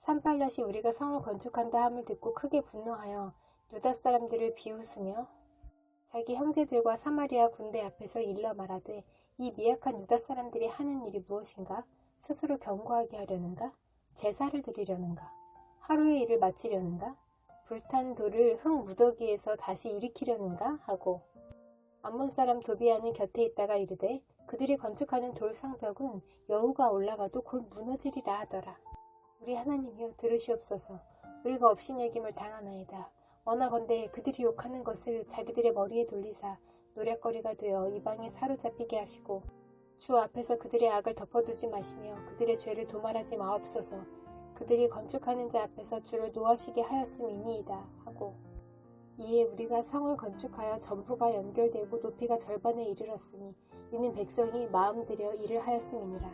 산발랏이 우리가 성을 건축한다 함을 듣고 크게 분노하여 유다 사람들을 비웃으며 자기 형제들과 사마리아 군대 앞에서 일러 말하되 이 미약한 유다 사람들이 하는 일이 무엇인가? 스스로 경고하게 하려는가? 제사를 드리려는가? 하루의 일을 마치려는가? 불탄 돌을 흙 무더기에서 다시 일으키려는가? 하고 암몬 사람 도비아는 곁에 있다가 이르되 그들이 건축하는 돌 성벽은 여호가 올라가도 곧 무너지리라 하더라. 우리 하나님이여 들으시옵소서. 우리가 업신여김을 당하나이다. 원하건대 그들이 욕하는 것을 자기들의 머리에 돌리사 노략거리가 되어 이방에 사로잡히게 하시고 주 앞에서 그들의 악을 덮어두지 마시며 그들의 죄를 도말하지 마옵소서. 그들이 건축하는 자 앞에서 주를 노하시게 하였음이니이다 하고 이에 우리가 성을 건축하여 전부가 연결되고 높이가 절반에 이르렀으니 이는 백성이 마음 들여 일을 하였음이니라.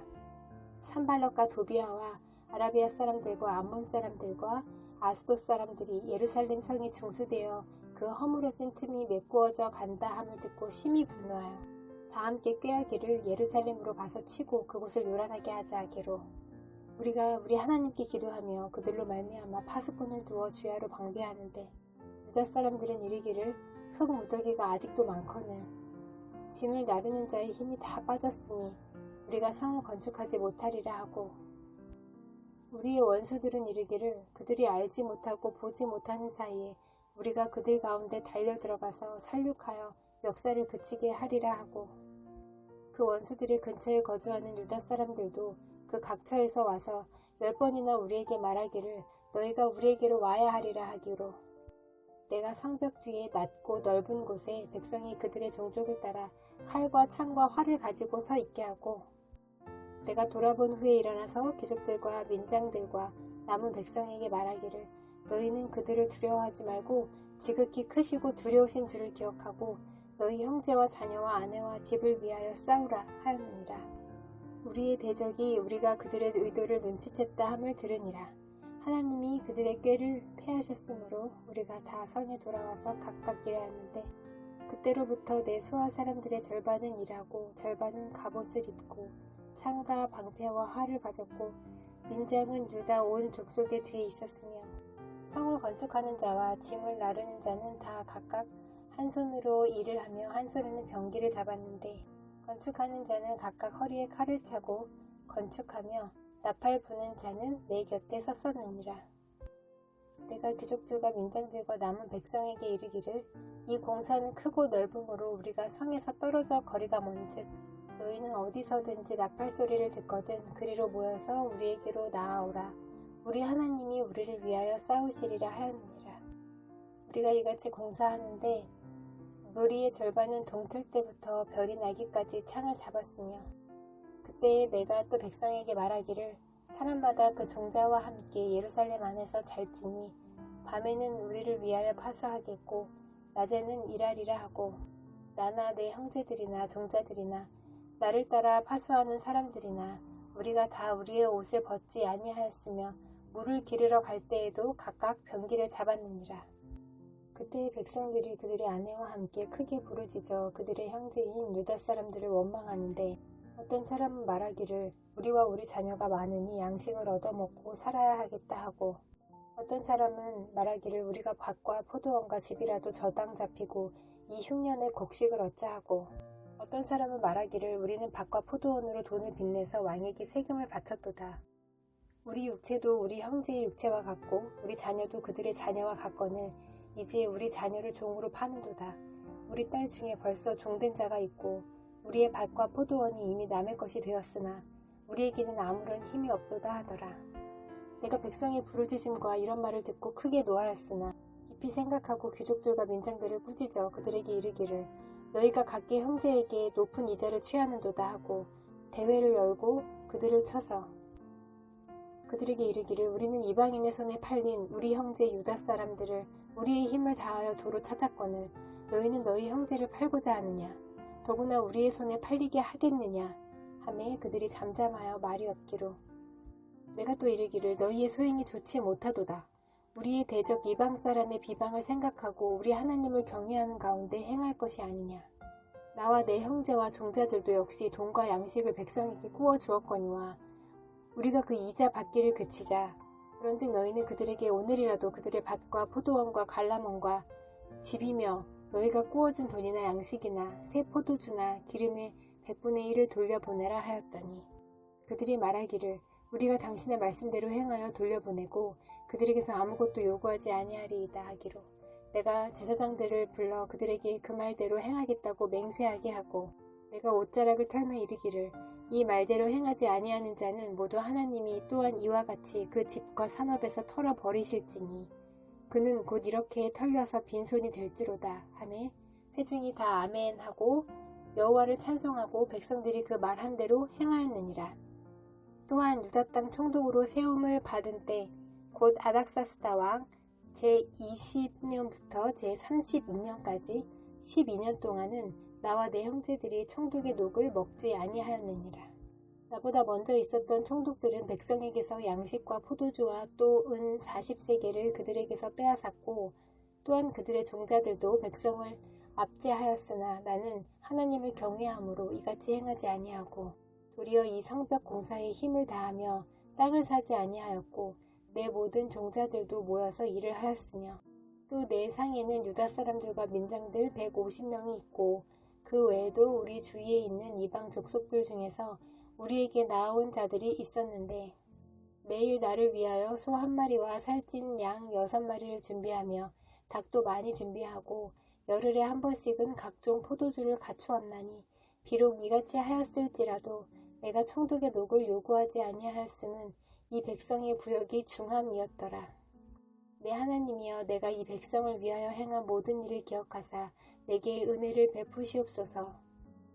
산발롯과 도비아와 아라비아 사람들과 암몬 사람들과 아스돗 사람들이 예루살렘 성이 중수되어 그 허물어진 틈이 메꾸어져 간다 함을 듣고 심히 분노하여 다 함께 꾀하기를 예루살렘으로 가서 치고 그곳을 요란하게 하자 하기로 우리가 우리 하나님께 기도하며 그들로 말미암아 파수꾼을 두어 주야로 방배하는데 유다 사람들은 이르기를 흙 무더기가 아직도 많거늘 짐을 나르는 자의 힘이 다 빠졌으니 우리가 성을 건축하지 못하리라 하고 우리의 원수들은 이르기를 그들이 알지 못하고 보지 못하는 사이에 우리가 그들 가운데 달려 들어가서 살육하여 역사를 그치게 하리라 하고 그 원수들의 근처에 거주하는 유다 사람들도 그 각처에서 와서 10번이나 우리에게 말하기를 너희가 우리에게로 와야 하리라 하기로 내가 성벽 뒤에 낮고 넓은 곳에 백성이 그들의 종족을 따라 칼과 창과 활을 가지고 서 있게 하고 내가 돌아본 후에 일어나서 귀족들과 민장들과 남은 백성에게 말하기를 너희는 그들을 두려워하지 말고 지극히 크시고 두려우신 주를 기억하고 너희 형제와 자녀와 아내와 집을 위하여 싸우라 하였느니라. 우리의 대적이 우리가 그들의 의도를 눈치챘다 함을 들으니라. 하나님이 그들의 꾀를 패하셨으므로 우리가 다 성에 돌아와서 각각 일하였는데 그때로부터 내 수하 사람들의 절반은 일하고 절반은 갑옷을 입고 창과 방패와 활을 가졌고 민장은 유다 온 족속의 뒤에 있었으며 성을 건축하는 자와 짐을 나르는 자는 다 각각 한 손으로 일을 하며 한 손에는 병기를 잡았는데 건축하는 자는 각각 허리에 칼을 차고 건축하며 나팔 부는 자는 내 곁에 섰었느니라. 내가 귀족들과 민장들과 남은 백성에게 이르기를 이 공사는 크고 넓음으로 우리가 성에서 떨어져 거리가 먼즉 너희는 어디서든지 나팔 소리를 듣거든 그리로 모여서 우리에게로 나아오라. 우리 하나님이 우리를 위하여 싸우시리라 하였느니라. 우리가 이같이 공사하는데 무리의 절반은 동틀 때부터 별이 나기까지 창을 잡았으며 그때에 내가 또 백성에게 말하기를 사람마다 그 종자와 함께 예루살렘 안에서 잘지니 밤에는 우리를 위하여 파수하겠고 낮에는 일하리라 하고 나나 내 형제들이나 종자들이나 나를 따라 파수하는 사람들이나 우리가 다 우리의 옷을 벗지 아니하였으며 물을 기르러 갈 때에도 각각 병기를 잡았느니라. 그때의 백성들이 그들의 아내와 함께 크게 부르짖어 그들의 형제인 유다 사람들을 원망하는데 어떤 사람은 말하기를 우리와 우리 자녀가 많으니 양식을 얻어먹고 살아야 하겠다 하고 어떤 사람은 말하기를 우리가 밭과 포도원과 집이라도 저당 잡히고 이 흉년에 곡식을 얻자 하고 어떤 사람은 말하기를 우리는 밭과 포도원으로 돈을 빚내서 왕에게 세금을 바쳤도다. 우리 육체도 우리 형제의 육체와 같고 우리 자녀도 그들의 자녀와 같거늘 이제 우리 자녀를 종으로 파는도다. 우리 딸 중에 벌써 종된 자가 있고 우리의 밭과 포도원이 이미 남의 것이 되었으나 우리에게는 아무런 힘이 없도다 하더라. 내가 백성의 부르짖음과 이런 말을 듣고 크게 노하였으나 깊이 생각하고 귀족들과 민장들을 꾸짖어 그들에게 이르기를 너희가 각기 형제에게 높은 이자를 취하는도다 하고 대회를 열고 그들을 쳐서 그들에게 이르기를 우리는 이방인의 손에 팔린 우리 형제 유다 사람들을 우리의 힘을 다하여 도로 찾았거늘 너희는 너희 형제를 팔고자 하느냐 더구나 우리의 손에 팔리게 하겠느냐 하매 그들이 잠잠하여 말이 없기로 내가 또 이르기를 너희의 소행이 좋지 못하도다. 우리의 대적 이방 사람의 비방을 생각하고 우리 하나님을 경외하는 가운데 행할 것이 아니냐. 나와 내 형제와 종자들도 역시 돈과 양식을 백성에게 구워 주었거니와 우리가 그 이자 받기를 그치자 그런즉 너희는 그들에게 오늘이라도 그들의 밭과 포도원과 갈라몬과 집이며 너희가 구워준 돈이나 양식이나 새 포도주나 기름의 100분의 1을 돌려보내라 하였더니 그들이 말하기를 우리가 당신의 말씀대로 행하여 돌려보내고 그들에게서 아무것도 요구하지 아니하리이다 하기로 내가 제사장들을 불러 그들에게 그 말대로 행하겠다고 맹세하게 하고 내가 옷자락을 털며 이르기를 이 말대로 행하지 아니하는 자는 모두 하나님이 또한 이와 같이 그 집과 산업에서 털어버리실지니 그는 곧 이렇게 털려서 빈손이 될지로다 하매 회중이 다 아멘 하고 여호와를 찬송하고 백성들이 그 말한 대로 행하였느니라. 또한 유다 땅 총독으로 세움을 받은 때 곧 아닥사스다 왕 제20년부터 제32년까지 12년 동안은 나와 내 형제들이 총독의 녹을 먹지 아니하였느니라. 나보다 먼저 있었던 총독들은 백성에게서 양식과 포도주와 또 은 40세겔을 그들에게서 빼앗았고 또한 그들의 종자들도 백성을 압제하였으나 나는 하나님을 경외함으로 이같이 행하지 아니하고 도리어 이 성벽 공사에 힘을 다하며 땅을 사지 아니하였고 내 모든 종자들도 모여서 일을 하였으며 또 내 상에는 유다 사람들과 민장들 150명이 있고 그 외에도 우리 주위에 있는 이방 족속들 중에서 우리에게 나아온 자들이 있었는데 매일 나를 위하여 소 1마리와 살찐 양 6마리를 준비하며 닭도 많이 준비하고 열흘에 한 번씩은 각종 포도주를 갖추었나니 비록 이같이 하였을지라도 내가 총독의 녹을 요구하지 아니하였음은 이 백성의 부역이 중함이었더라. 내 하나님이여 내가 이 백성을 위하여 행한 모든 일을 기억하사 내게 은혜를 베푸시옵소서.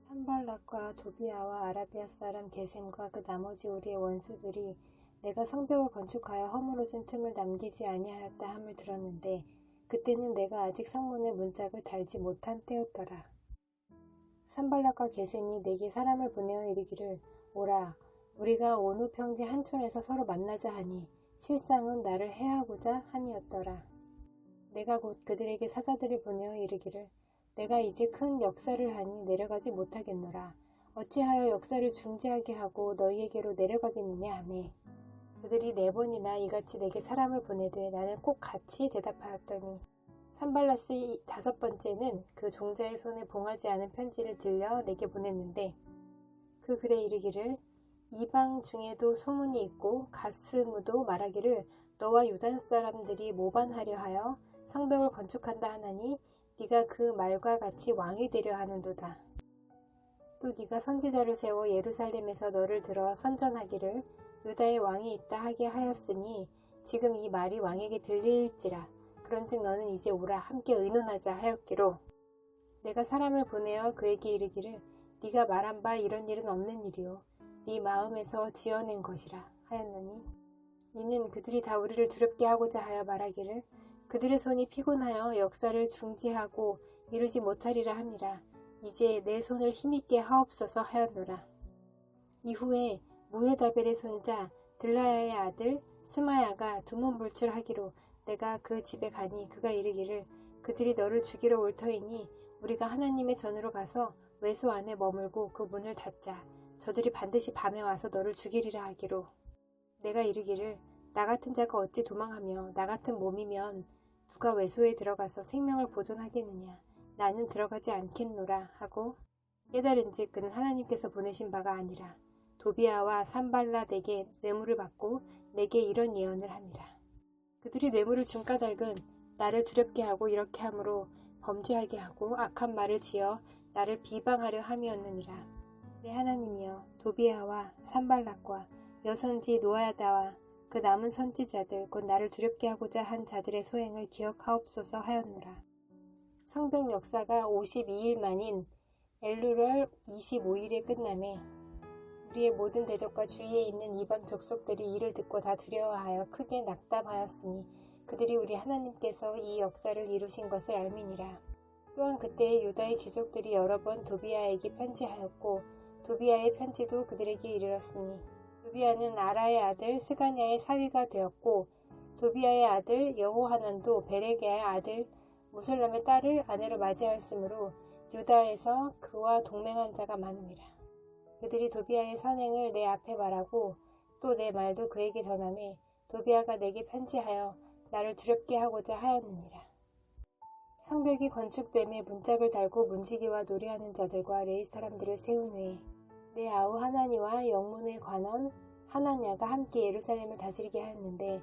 산발락과 도비아와 아라비아 사람 게셈과 그 나머지 우리의 원수들이 내가 성벽을 건축하여 허물어진 틈을 남기지 아니하였다 함을 들었는데 그때는 내가 아직 성문에 문짝을 달지 못한 때였더라. 산발락과 게셈이 내게 사람을 보내어 이르기를 오라 우리가 온후 평지 한촌에서 서로 만나자 하니 실상은 나를 해하고자 함이었더라. 내가 곧 그들에게 사자들을 보내어 이르기를 내가 이제 큰 역사를 하니 내려가지 못하겠노라. 어찌하여 역사를 중지하게 하고 너희에게로 내려가겠느냐 하매 그들이 4번이나 이같이 내게 사람을 보내되 나는 꼭 같이 대답하였더니 산발라스 5번째는 그 종자의 손에 봉하지 않은 편지를 들려 내게 보냈는데 그 글에 이르기를 이방 중에도 소문이 있고 가스무도 말하기를 너와 유단 사람들이 모반하려 하여 성벽을 건축한다 하나니 네가 그 말과 같이 왕이 되려 하는도다. 또 네가 선지자를 세워 예루살렘에서 너를 들어 선전하기를 유다의 왕이 있다 하게 하였으니 지금 이 말이 왕에게 들릴지라. 그런즉 너는 이제 오라 함께 의논하자 하였기로 내가 사람을 보내어 그에게 이르기를 네가 말한 바 이런 일은 없는 일이요 네 마음에서 지어낸 것이라 하였느니 이는 그들이 다 우리를 두렵게 하고자 하여 말하기를 그들의 손이 피곤하여 역사를 중지하고 이루지 못하리라 함이라. 이제 내 손을 힘있게 하옵소서 하였노라. 이후에 무헤다벨의 손자 들라야의 아들 스마야가 두문불출하기로 내가 그 집에 가니 그가 이르기를 그들이 너를 죽이러 올 터이니 우리가 하나님의 전으로 가서 외소 안에 머물고 그 문을 닫자. 저들이 반드시 밤에 와서 너를 죽이리라 하기로 내가 이르기를 나 같은 자가 어찌 도망하며 나 같은 몸이면 누가 외소에 들어가서 생명을 보존하겠느냐. 나는 들어가지 않겠노라 하고 깨달은즉 그는 하나님께서 보내신 바가 아니라 도비아와 산발랏에게 뇌물을 받고 내게 이런 예언을 함이라. 그들이 뇌물을 준 까닭은 나를 두렵게 하고 이렇게 함으로 범죄하게 하고 악한 말을 지어 나를 비방하려 함이었느니라. 내 하나님이여 도비아와 산발락과 여선지 노아야다와 그 남은 선지자들 곧 나를 두렵게 하고자 한 자들의 소행을 기억하옵소서 하였노라. 성벽 역사가 52일 만인 엘루럴 25일에 끝나매 우리의 모든 대적과 주위에 있는 이방 족속들이 이를 듣고 다 두려워하여 크게 낙담하였으니 그들이 우리 하나님께서 이 역사를 이루신 것을 알미니라. 또한 그때 유다의 귀족들이 여러 번 도비아에게 편지하였고 도비아의 편지도 그들에게 이르렀으니 도비아는 아라의 아들 스가냐의 사위가 되었고 도비아의 아들 여호하난도 베레게의 아들 무술람의 딸을 아내로 맞이하였으므로 유다에서 그와 동맹한 자가 많음이라. 그들이 도비아의 선행을 내 앞에 말하고 또 내 말도 그에게 전하매 도비아가 내게 편지하여 나를 두렵게 하고자 하였느니라. 성벽이 건축됨에 문짝을 달고 문지기와 노래하는 자들과 레위 사람들을 세운 후에 내 아우 하나니와 영문의 관원 하나냐가 함께 예루살렘을 다스리게 하였는데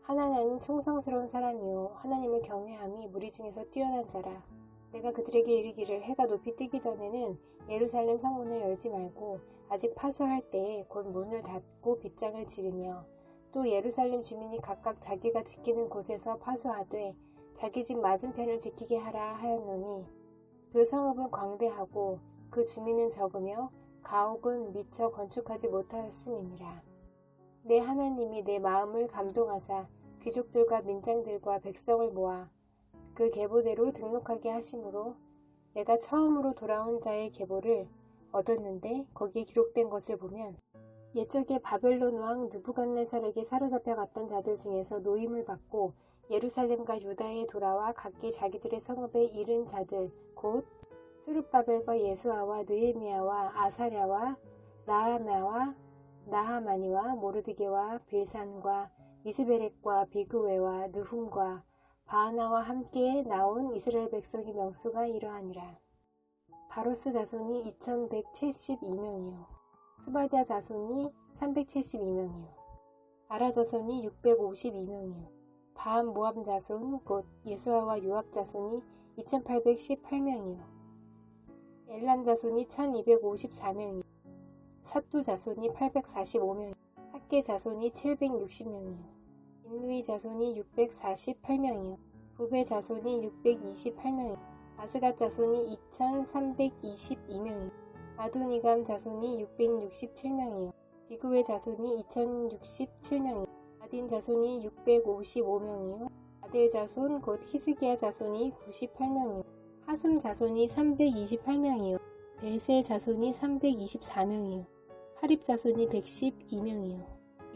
하나냐는 충성스러운 사람이요 하나님을 경외함이 무리 중에서 뛰어난 자라. 내가 그들에게 이르기를 해가 높이 뜨기 전에는 예루살렘 성문을 열지 말고 아직 파수할 때에 곧 문을 닫고 빗장을 지르며 또 예루살렘 주민이 각각 자기가 지키는 곳에서 파수하되 자기 집 맞은편을 지키게 하라 하였노니 그 성읍은 광대하고 그 주민은 적으며 가옥은 미처 건축하지 못하였음이니라. 내 하나님이 내 마음을 감동하사 귀족들과 민장들과 백성을 모아 그 계보대로 등록하게 하심으로 내가 처음으로 돌아온 자의 계보를 얻었는데 거기에 기록된 것을 보면 옛적에 바벨론 왕 느부갓네살에게 사로잡혀 갔던 자들 중에서 노임을 받고 예루살렘과 유다에 돌아와 각기 자기들의 성읍에 이른 자들 곧 스룹바벨과 예수아와 느헤미야와 아사랴와 라하마와 나하마니와 모르드게와 빌산과 이스베렉과 비그웨와 느훔과 바하나와 함께 나온 이스라엘 백성의 명수가 이러하니라. 바로스 자손이 2172명이요 스발디아 자손이 372명이요 아라 자손이 652명이요 바한 모압 자손 곧 예수아와 요압 자손이 2818명이요 엘람 자손이 1254명이요 삿두 자손이 845명이요 학계 자손이 760명이요 인누이 자손이 648명이요 부베 자손이 628명이요 아스갓 자손이 2322명이요 아도니감 자손이 667명이요 비구의 자손이 2067명이요 아딘 자손이 655명이요 아델 자손 곧 히스기야 자손이 98명이요 하숨 자손이 328명이요 베세 자손이 324명이요 하립 자손이 112명이요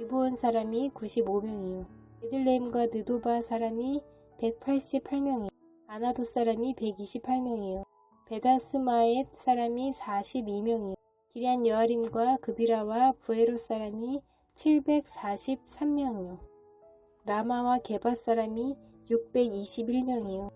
이브온 사람이 95명이요 베들레헴과 느도바 사람이 188명이요 아나도 사람이 128명이요 베다스마엣 사람이 42명이요 기럇 여아림과 그비라와 부에롯 사람이 743명이요 라마와 게바 사람이 621명이요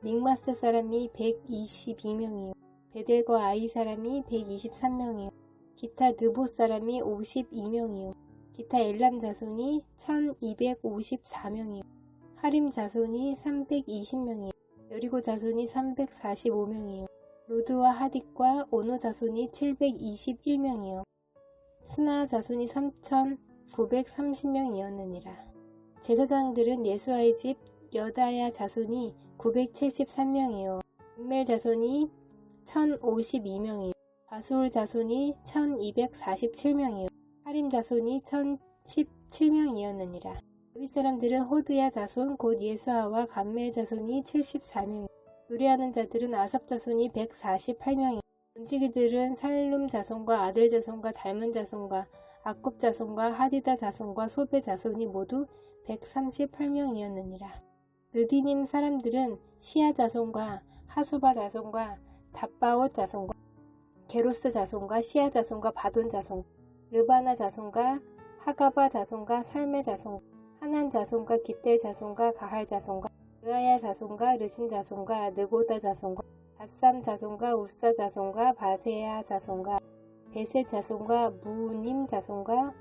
믹마스 사람이 122명이요 베델과 아이 사람이 123명이요 기타 느보 사람이 52명이요 기타 엘람 자손이 1254명이요 하림 자손이 320명이요 여리고 자손이 345명이요 로드와 하딕과 오노 자손이 721명이요 스나 자손이 3930명이었느니라. 제사장들은 예수아의 집 여다야 자손이 973명이요 음멜 자손이 1052명이요 바수울 자손이 1247명이요 하림 자손이 1017명이었느니라. 레위 사람들은 호드야 자손 곧 예수아와 감멜 자손이 74명 노래하는 자들은 아삽 자손이 148명이요 문지기들은 살룸 자손과 아들 자손과 달문 자손과 아굽 자손과 하디다 자손과 소베 자손이 모두 138명이었느니라. 느디님 사람들은 시아 자손과 하수바 자손과 답바옷 자손과 게로스 자손과 시아 자손과 바돈 자손 르바나 자손과 하가바 자손과 살메 자손 하난 자손과 깃델 자손과 가할 자손과 르아야 자손과 르신 자손과 느고다 자손과 바삼 자손과 우사 자손과 바세야 자손과 베셋 자손과 무님 자손과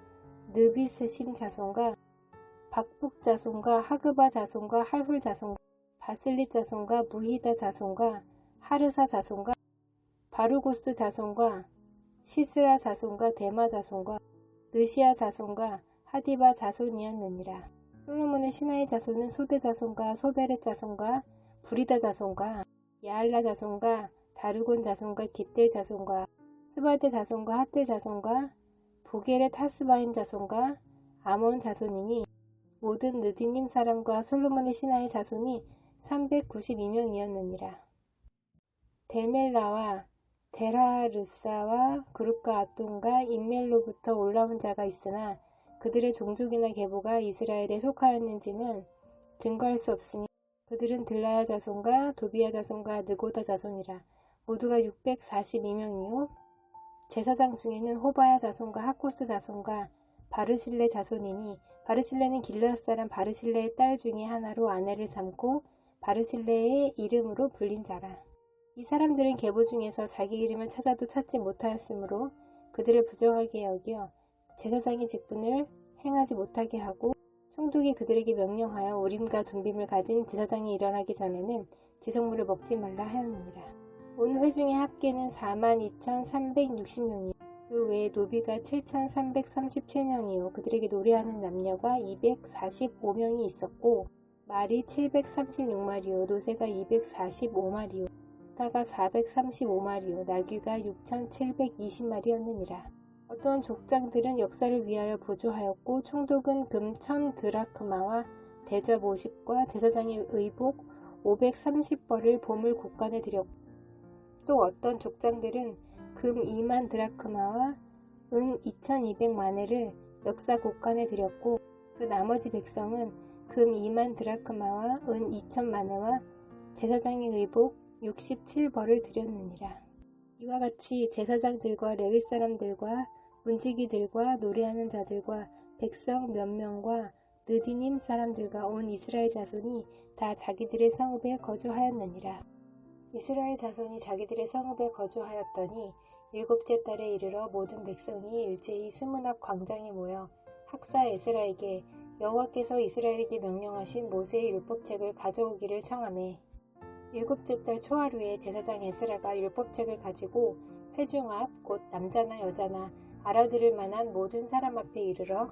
느비스심 자손과 박북 자손과 하그바 자손과 할훌 자손과 바슬릿 자손과 무히다 자손과 하르사 자손과 바루고스 자손과 시스라 자손과 데마 자손과 느시아 자손과 하디바 자손이었느니라. 솔로몬의 신하의 자손은 소대 자손과 소베렛 자손과 부리다 자손과 야알라 자손과 다르곤 자손과 깃델 자손과 스바데 자손과 핫들 자손과 보게렛 하스바임 자손과 아몬 자손이니 모든 느디님 사람과 솔로몬의 신하의 자손이 392명이었느니라. 델멜라와 데라르사와 그룹과 아돈과 인멜로부터 올라온 자가 있으나 그들의 종족이나 계보가 이스라엘에 속하였는지는 증거할 수 없으니 그들은 들라야 자손과 도비야 자손과 느고다 자손이라. 모두가 642명이요 제사장 중에는 호바야 자손과 하코스 자손과 바르실레 자손이니 바르실레는 길르앗 사람 바르실레의 딸 중에 하나로 아내를 삼고 바르실레의 이름으로 불린 자라. 이 사람들은 계보 중에서 자기 이름을 찾아도 찾지 못하였으므로 그들을 부정하게 여겨 제사장의 직분을 행하지 못하게 하고 총독이 그들에게 명령하여 우림과 둠빔을 가진 제사장이 일어나기 전에는 지성물을 먹지 말라 하였느니라. 온 회중의 합계는 42,360명이요 그 외에 노비가 7,337명이요 그들에게 노래하는 남녀가 245명이 있었고 말이 736마리요 노새가 245마리요 타가 435마리요 나귀가 6,720마리였느니라. 어떤 족장들은 역사를 위하여 보조하였고 총독은 금 1000드라크마와 대접 50과 제사장의 의복 530벌을 보물 곳간에 드렸고 또 어떤 족장들은 금 2만 드라크마와 은 2200마네를 역사 곳간에 드렸고 그 나머지 백성은 금 2만 드라크마와 은 2000마네와 제사장의 의복 67벌을 드렸느니라. 이와 같이 제사장들과 레위 사람들과 문지기들과 노래하는 자들과 백성 몇 명과 느디님 사람들과 온 이스라엘 자손이 다 자기들의 성읍에 거주하였느니라. 이스라엘 자손이 자기들의 성읍에 거주하였더니 일곱째 달에 이르러 모든 백성이 일제히 수문 앞 광장에 모여 학사 에스라에게 여호와께서 이스라엘에게 명령하신 모세의 율법책을 가져오기를 청하매 일곱째 달 초하루에 제사장 에스라가 율법책을 가지고 회중 앞 곧 남자나 여자나 알아들을 만한 모든 사람 앞에 이르러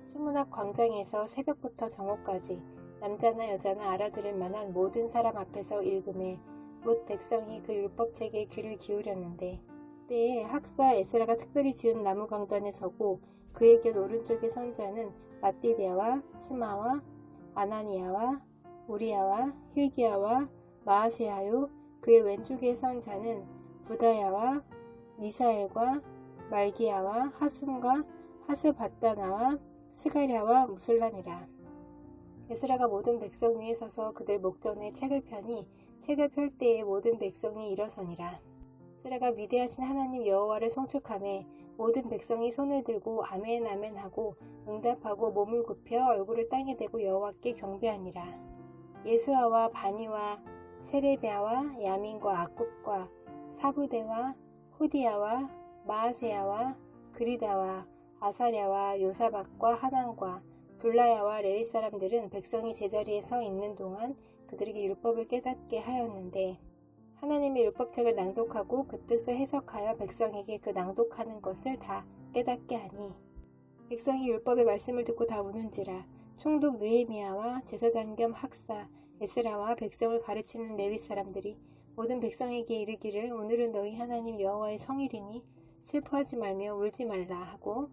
수문 앞 광장에서 새벽부터 정오까지 남자나 여자나 알아들을 만한 모든 사람 앞에서 읽음에 곧 백성이 그 율법책에 귀를 기울였는데 때에 학사 에스라가 특별히 지은 나무 강단에 서고 그의 곁 오른쪽에 선 자는 마띠디아와 스마와 아나니아와 우리야와 힐기야와 마아세야요 그의 왼쪽에 선 자는 부다야와 미사엘과 말기야와 하숨과 하스바다나와 스가랴와 무슬람이라. 에스라가 모든 백성 위에 서서 그들 목전에 책을 펴니 책을 펼 때에 모든 백성이 일어서니라. 에스라가 위대하신 하나님 여호와를 송축하매 모든 백성이 손을 들고 아멘 아멘 하고 응답하고 몸을 굽혀 얼굴을 땅에 대고 여호와께 경배하니라. 예수아와 바니와 세레비아와 야민과 악굽과 사부대와 호디야와 마아세야와 그리다와 아사랴와 요사박과 하난과 블라야와 레위 사람들은 백성이 제자리에 서 있는 동안 그들에게 율법을 깨닫게 하였는데 하나님의 율법책을 낭독하고 그 뜻을 해석하여 백성에게 그 낭독하는 것을 다 깨닫게 하니 백성이 율법의 말씀을 듣고 다 우는지라. 총독 느헤미야와 제사장 겸 학사 에스라와 백성을 가르치는 레위 사람들이 모든 백성에게 이르기를 오늘은 너희 하나님 여호와의 성일이니 슬퍼하지 말며 울지 말라 하고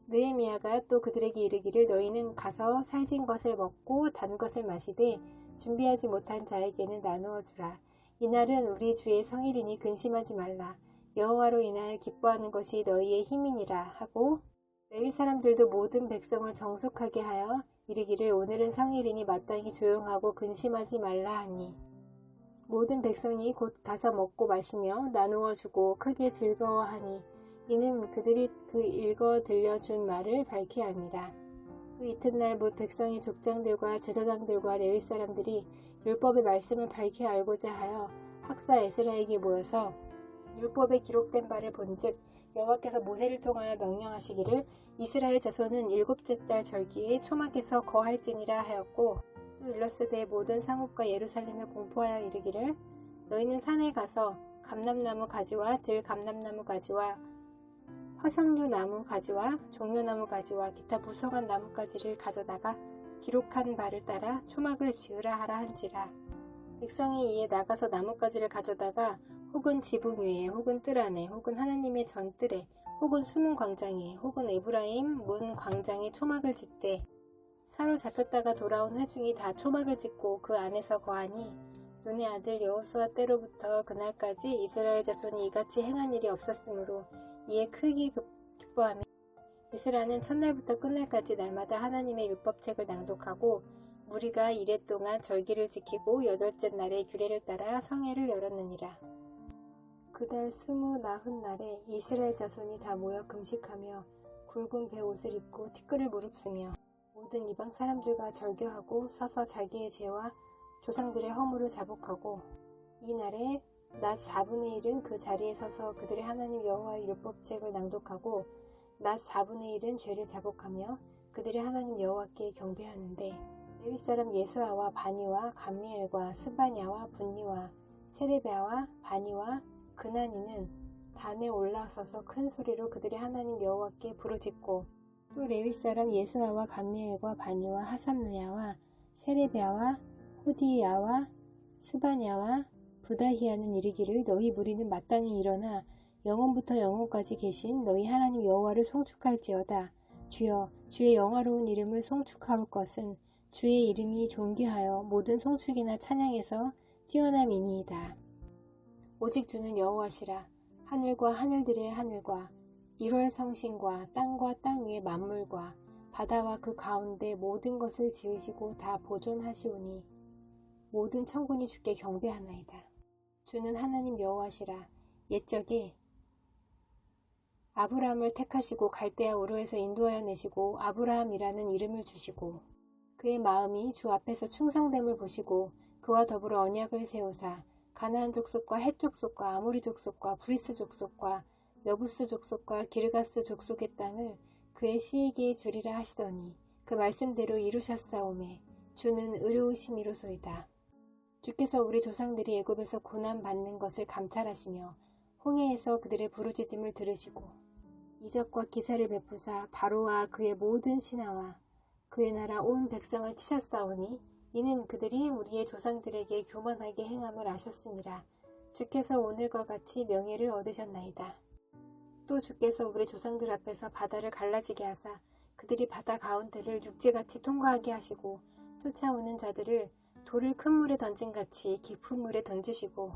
느헤미야가 또 그들에게 이르기를 너희는 가서 살진 것을 먹고 단 것을 마시되 준비하지 못한 자에게는 나누어 주라. 이날은 우리 주의 성일이니 근심하지 말라. 여호와로 인하여 기뻐하는 것이 너희의 힘이니라 하고 레위 사람들도 모든 백성을 정숙하게 하여 이르기를 오늘은 성일이니 마땅히 조용하고 근심하지 말라 하니 모든 백성이 곧 가서 먹고 마시며 나누어 주고 크게 즐거워하니 이는 그들이 그 읽어 들려준 말을 밝히 알미라. 그 이튿날 못 백성의 족장들과 제사장들과 레위 사람들이 율법의 말씀을 밝히 알고자 하여 학사 에스라에게 모여서 율법에 기록된 바를 본즉 여호와께서 모세를 통하여 명령하시기를 이스라엘 자손은 일곱째 달 절기에 초막에서 거할지니라 하였고 또 일러스되 모든 상읍과 예루살렘에 공포하여 이르기를 너희는 산에 가서 감람나무 가지와 들감람나무 가지와 화석류 나무 가지와 종려나무 가지와 기타 무성한 나뭇가지를 가져다가 기록한 바를 따라 초막을 지으라 하라 한지라. 백성이 이에 나가서 나뭇가지를 가져다가 혹은 지붕 위에 혹은 뜰 안에 혹은 하나님의 전뜰에 혹은 수문 광장에 혹은 에브라임 문 광장에 초막을 짓되 사로잡혔다가 돌아온 회중이 다 초막을 짓고 그 안에서 거하니 눈의 아들 여호수아 때로부터 그날까지 이스라엘 자손이 이같이 행한 일이 없었으므로 이에 크게 기뻐하며 에스라는 첫날부터 끝날까지 날마다 하나님의 율법책을 낭독하고 무리가 이레 동안 절기를 지키고 여덟째 날에 규례를 따라 성회를 열었느니라. 그달 29날에 이스라엘 자손이 다 모여 금식하며 굵은 베옷을 입고 티끌을 무릅쓰며 모든 이방 사람들과 절교하고 서서 자기의 죄와 조상들의 허물을 자복하고 이날에 낮 4분의 1은 그 자리에 서서 그들의 하나님 여호와의 율법책을 낭독하고 낮 4분의 1은 죄를 자복하며 그들의 하나님 여호와께 경배하는데 레위 사람 예수아와 바니와 감미엘과 스바냐와 분니와 세레비아와 바니와 그나니는 단에 올라서서 큰 소리로 그들의 하나님 여호와께 부르짖고 또 레위 사람 예수아와 감미엘과 바니와 하삼느야와 세레비아와 호디야와 스바냐와 부다히야는 이르기를 너희 무리는 마땅히 일어나 영원부터 영원까지 계신 너희 하나님 여호와를 송축할지어다. 주여 주의 영화로운 이름을 송축할 것은 주의 이름이 존귀하여 모든 송축이나 찬양에서 뛰어남이니이다. 오직 주는 여호와시라. 하늘과 하늘들의 하늘과 1월 성신과 땅과 땅 위의 만물과 바다와 그 가운데 모든 것을 지으시고 다 보존하시오니 모든 천군이 주께 경배하나이다. 주는 하나님 여호와시라. 옛적에 아브라함을 택하시고 갈대아 우르에서 인도하여 내시고 아브라함이라는 이름을 주시고 그의 마음이 주 앞에서 충성됨을 보시고 그와 더불어 언약을 세우사 가나안 족속과 헷 족속과 아모리 족속과 브리스 족속과 여부스 족속과 기르가스 족속의 땅을 그의 씨에게 주리라 하시더니 그 말씀대로 이루셨사오매 주는 의로우심이로소이다. 주께서 우리 조상들이 애굽에서 고난받는 것을 감찰하시며 홍해에서 그들의 부르짖음을 들으시고 이적과 기사를 베푸사 바로와 그의 모든 신하와 그의 나라 온 백성을 치셨사오니 이는 그들이 우리의 조상들에게 교만하게 행함을 아셨습니다. 주께서 오늘과 같이 명예를 얻으셨나이다. 또 주께서 우리 조상들 앞에서 바다를 갈라지게 하사 그들이 바다 가운데를 육지같이 통과하게 하시고 쫓아오는 자들을 돌을 큰 물에 던진같이 깊은 물에 던지시고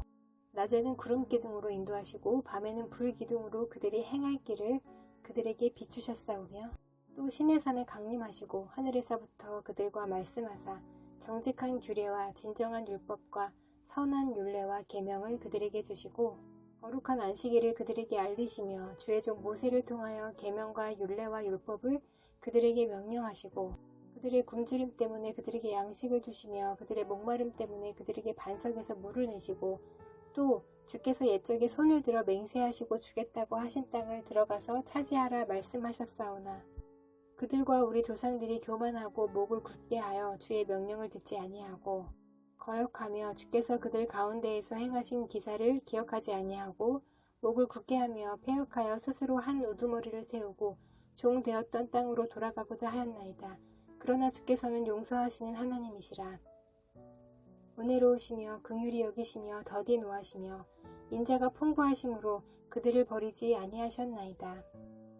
낮에는 구름 기둥으로 인도하시고 밤에는 불 기둥으로 그들이 행할 길을 그들에게 비추셨사오며 또 시내산에 강림하시고 하늘에서부터 그들과 말씀하사 정직한 규례와 진정한 율법과 선한 율례와 계명을 그들에게 주시고 거룩한 안식일을 그들에게 알리시며 주의 종 모세를 통하여 계명과 율례와 율법을 그들에게 명령하시고 그들의 굶주림 때문에 그들에게 양식을 주시며 그들의 목마름 때문에 그들에게 반석에서 물을 내시고 또 주께서 옛적에 손을 들어 맹세하시고 주겠다고 하신 땅을 들어가서 차지하라 말씀하셨사오나 그들과 우리 조상들이 교만하고 목을 굳게 하여 주의 명령을 듣지 아니하고 거역하며 주께서 그들 가운데에서 행하신 기사를 기억하지 아니하고 목을 굳게 하며 패역하여 스스로 한 우두머리를 세우고 종 되었던 땅으로 돌아가고자 하였나이다. 그러나 주께서는 용서하시는 하나님이시라. 은혜로우시며 긍휼히 여기시며 더디 노하시며 인자가 풍부하심으로 그들을 버리지 아니하셨나이다.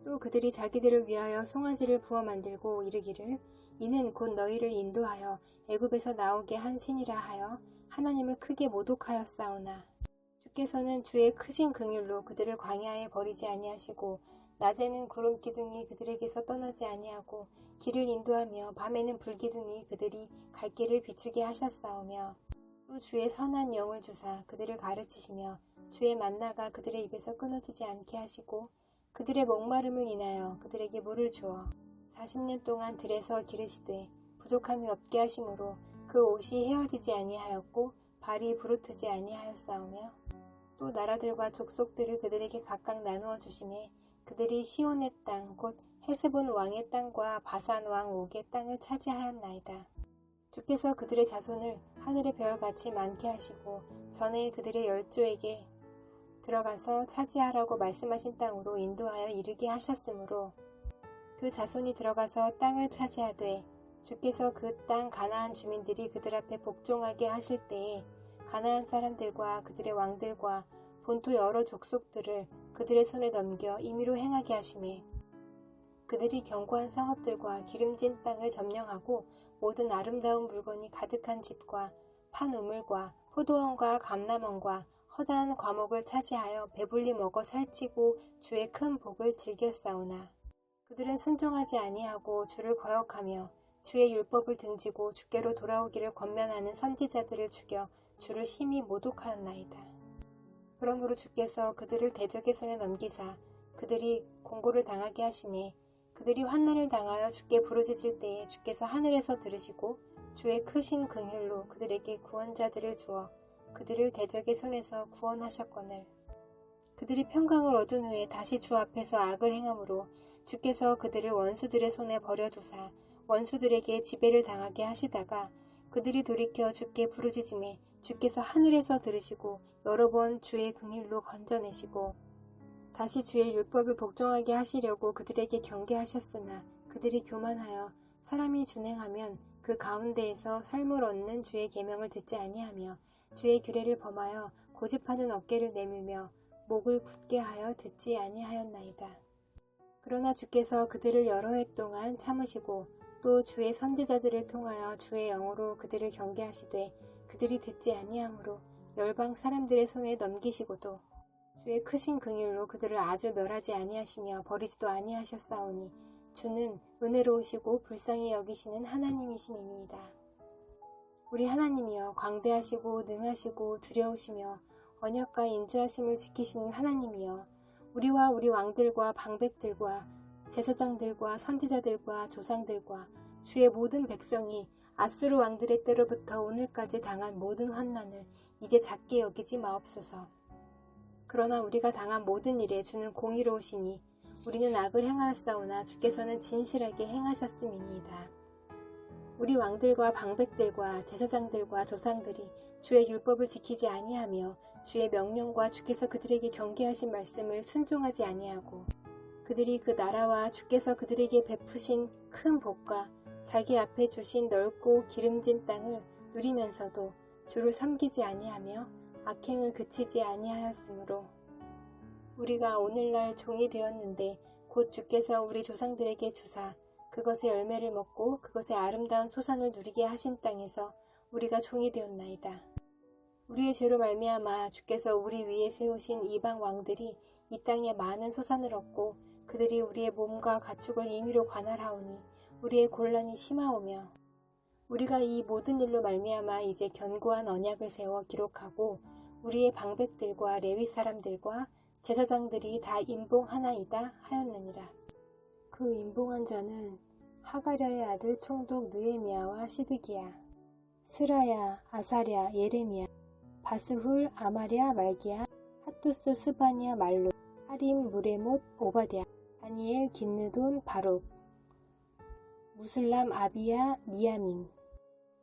또 그들이 자기들을 위하여 송아지를 부어 만들고 이르기를 이는 곧 너희를 인도하여 애굽에서 나오게 한 신이라 하여 하나님을 크게 모독하였사오나 주께서는 주의 크신 긍휼로 그들을 광야에 버리지 아니하시고 낮에는 구름 기둥이 그들에게서 떠나지 아니하고 길을 인도하며 밤에는 불 기둥이 그들이 갈 길을 비추게 하셨사오며 또 주의 선한 영을 주사 그들을 가르치시며 주의 만나가 그들의 입에서 끊어지지 않게 하시고 그들의 목마름을 인하여 그들에게 물을 주어 40년 동안 들에서 기르시되 부족함이 없게 하심으로 그 옷이 헤어지지 아니하였고 발이 부르트지 아니하였사오며 또 나라들과 족속들을 그들에게 각각 나누어 주심에 그들이 시온의 땅 곧 헤스본 왕의 땅과 바산 왕 옥의 땅을 차지하였나이다. 주께서 그들의 자손을 하늘의 별같이 많게 하시고 전에 그들의 열조에게 들어가서 차지하라고 말씀하신 땅으로 인도하여 이르게 하셨으므로 그 자손이 들어가서 땅을 차지하되 주께서 그 땅 가나안 주민들이 그들 앞에 복종하게 하실 때에 가나안 사람들과 그들의 왕들과 본토 여러 족속들을 그들의 손에 넘겨 임의로 행하게 하시매 그들이 견고한 성읍들과 기름진 땅을 점령하고 모든 아름다운 물건이 가득한 집과 판 우물과 포도원과 감람원과 허다한 과목을 차지하여 배불리 먹어 살찌고 주의 큰 복을 즐겼사오나 그들은 순종하지 아니하고 주를 거역하며 주의 율법을 등지고 주께로 돌아오기를 권면하는 선지자들을 죽여 주를 심히 모독하였나이다. 그러므로 주께서 그들을 대적의 손에 넘기사 그들이 공고를 당하게 하시매 그들이 환난을 당하여 주께 부르짖을 때에 주께서 하늘에서 들으시고 주의 크신 긍휼로 그들에게 구원자들을 주어 그들을 대적의 손에서 구원하셨거늘. 그들이 평강을 얻은 후에 다시 주 앞에서 악을 행함으로 주께서 그들을 원수들의 손에 버려두사 원수들에게 지배를 당하게 하시다가 그들이 돌이켜 주께 부르짖음에 주께서 하늘에서 들으시고 여러 번 주의 긍휼로 건져내시고 다시 주의 율법을 복종하게 하시려고 그들에게 경계하셨으나 그들이 교만하여 사람이 준행하면 그 가운데에서 삶을 얻는 주의 계명을 듣지 아니하며 주의 규례를 범하여 고집하는 어깨를 내밀며 목을 굳게 하여 듣지 아니하였나이다. 그러나 주께서 그들을 여러 해 동안 참으시고 또 주의 선지자들을 통하여 주의 영으로 그들을 경계하시되 그들이 듣지 아니하므로 열방 사람들의 손에 넘기시고도 주의 크신 긍휼로 그들을 아주 멸하지 아니하시며 버리지도 아니하셨사오니 주는 은혜로우시고 불쌍히 여기시는 하나님이심이니이다. 우리 하나님이여 광대하시고 능하시고 두려우시며 언약과 인자하심을 지키시는 하나님이여 우리와 우리 왕들과 방백들과 제사장들과 선지자들과 조상들과 주의 모든 백성이 아수르 왕들의 때로부터 오늘까지 당한 모든 환난을 이제 작게 여기지 마옵소서. 그러나 우리가 당한 모든 일에 주는 공의로우시니 우리는 악을 행하였사오나 주께서는 진실하게 행하셨음이니이다. 우리 왕들과 방백들과 제사장들과 조상들이 주의 율법을 지키지 아니하며 주의 명령과 주께서 그들에게 경계하신 말씀을 순종하지 아니하고 그들이 그 나라와 주께서 그들에게 베푸신 큰 복과 자기 앞에 주신 넓고 기름진 땅을 누리면서도 주를 섬기지 아니하며 악행을 그치지 아니하였으므로 우리가 오늘날 종이 되었는데 곧 주께서 우리 조상들에게 주사 그것의 열매를 먹고 그것의 아름다운 소산을 누리게 하신 땅에서 우리가 종이 되었나이다. 우리의 죄로 말미암아 주께서 우리 위에 세우신 이방 왕들이 이 땅에 많은 소산을 얻고 그들이 우리의 몸과 가축을 임의로 관할하오니 우리의 곤란이 심하오며 우리가 이 모든 일로 말미암아 이제 견고한 언약을 세워 기록하고 우리의 방백들과 레위 사람들과 제사장들이 다 인봉하나이다 하였느니라. 그 인봉한 자는 하가랴의 아들 총독 느헤미야와 시드기야, 스라야, 아사랴, 예레미야, 바스훌, 아마랴, 말기야, 핫투스, 스바냐, 말룩, 하림, 무레못, 오바댜, 다니엘, 긴느돈, 바룩, 무술람, 아비야, 미야민,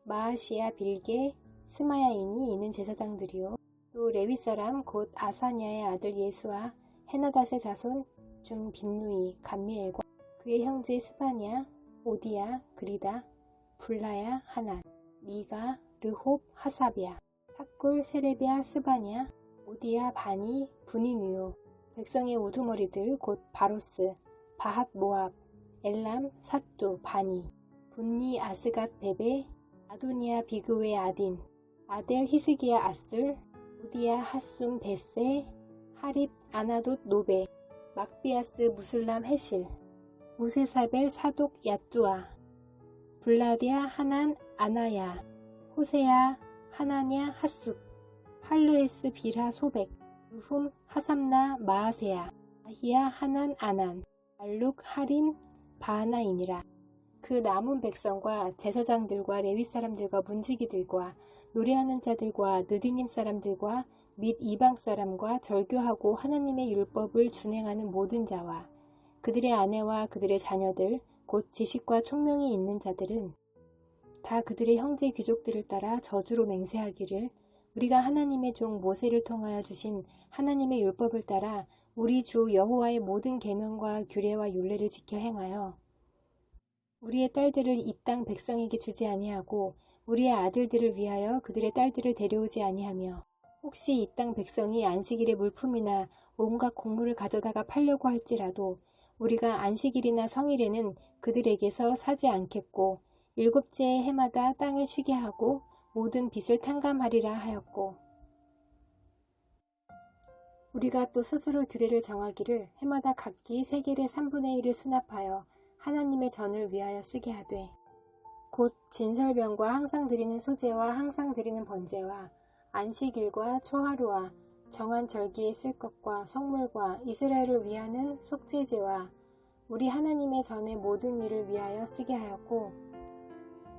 마아시야, 빌게, 스마야이니 이는 제사장들이요. 또 레위사람 곧 아사냐의 아들 예수와 헤나닷의 자손 중 빈누이, 감미엘과 그의 형제 스바냐, 오디야, 그리다, 불라야, 하난, 미가, 르홉, 하사비야, 탁굴, 세레비야, 스바냐, 오디야, 바니, 분이뮤요. 백성의 우두머리들 곧 바로스, 바핫 모압, 엘람, 사뚜, 바니, 분니, 아스갓, 베베, 아도니아, 비그웨, 아딘, 아델, 히스기야, 아술, 오디야, 하숨, 베세, 하립, 아나돗, 노베, 막비아스, 무술람, 헤실, 무세사벨, 사독, 야뚜아, 블라디아, 하난, 아나야, 호세야, 하나냐, 하숲, 할르에스, 비라, 소백, 유훔, 하삼나, 마아세야, 아히야, 하난, 아난, 알룩, 하림, 바하나이니라. 그 남은 백성과 제사장들과 레위 사람들과 문지기들과 노래하는 자들과 느디님 사람들과 및 이방 사람과 절교하고 하나님의 율법을 준행하는 모든 자와 그들의 아내와 그들의 자녀들 곧 지식과 총명이 있는 자들은 다 그들의 형제 귀족들을 따라 저주로 맹세하기를 우리가 하나님의 종 모세를 통하여 주신 하나님의 율법을 따라 우리 주 여호와의 모든 계명과 규례와 율례를 지켜 행하여 우리의 딸들을 이 땅 백성에게 주지 아니하고 우리의 아들들을 위하여 그들의 딸들을 데려오지 아니하며 혹시 이 땅 백성이 안식일의 물품이나 온갖 곡물을 가져다가 팔려고 할지라도 우리가 안식일이나 성일에는 그들에게서 사지 않겠고 일곱째의 해마다 땅을 쉬게 하고 모든 빚을 탕감하리라 하였고 우리가 또 스스로 규례를 정하기를 해마다 각기 세겔의 3분의 1을 수납하여 하나님의 전을 위하여 쓰게 하되 곧 진설병과 항상 드리는 소제와 항상 드리는 번제와 안식일과 초하루와 정한 절기에 쓸 것과 성물과 이스라엘을 위하는 속죄제와 우리 하나님의 전의 모든 일을 위하여 쓰게 하였고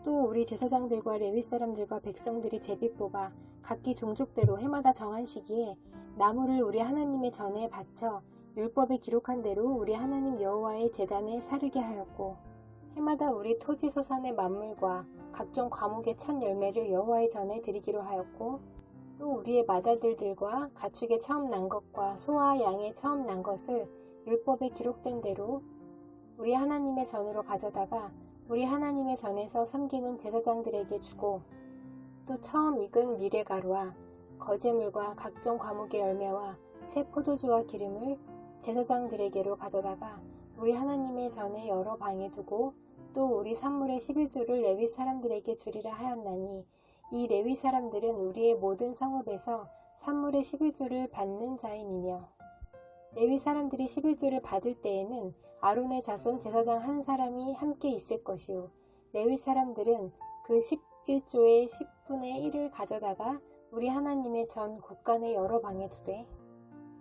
또 우리 제사장들과 레위 사람들과 백성들이 제비 뽑아 각기 종족대로 해마다 정한 시기에 나무를 우리 하나님의 전에 바쳐 율법에 기록한 대로 우리 하나님 여호와의 제단에 사르게 하였고 해마다 우리 토지 소산의 만물과 각종 과목의 첫 열매를 여호와의 전에 드리기로 하였고 또 우리의 맏아들들과 가축의 처음 난 것과 소와 양의 처음 난 것을 율법에 기록된 대로 우리 하나님의 전으로 가져다가 우리 하나님의 전에서 섬기는 제사장들에게 주고 또 처음 익은 미레가루와 거제물과 각종 과목의 열매와 새 포도주와 기름을 제사장들에게로 가져다가 우리 하나님의 전에 여러 방에 두고 또 우리 산물의 11조를 레위 사람들에게 주리라 하였나니 이 레위 사람들은 우리의 모든 성읍에서 산물의 11조를 받는 자임이며 레위 사람들이 11조를 받을 때에는 아론의 자손 제사장 한 사람이 함께 있을 것이요 레위 사람들은 그 11조의 10분의 1을 가져다가 우리 하나님의 전 곳간의 여러 방에 두되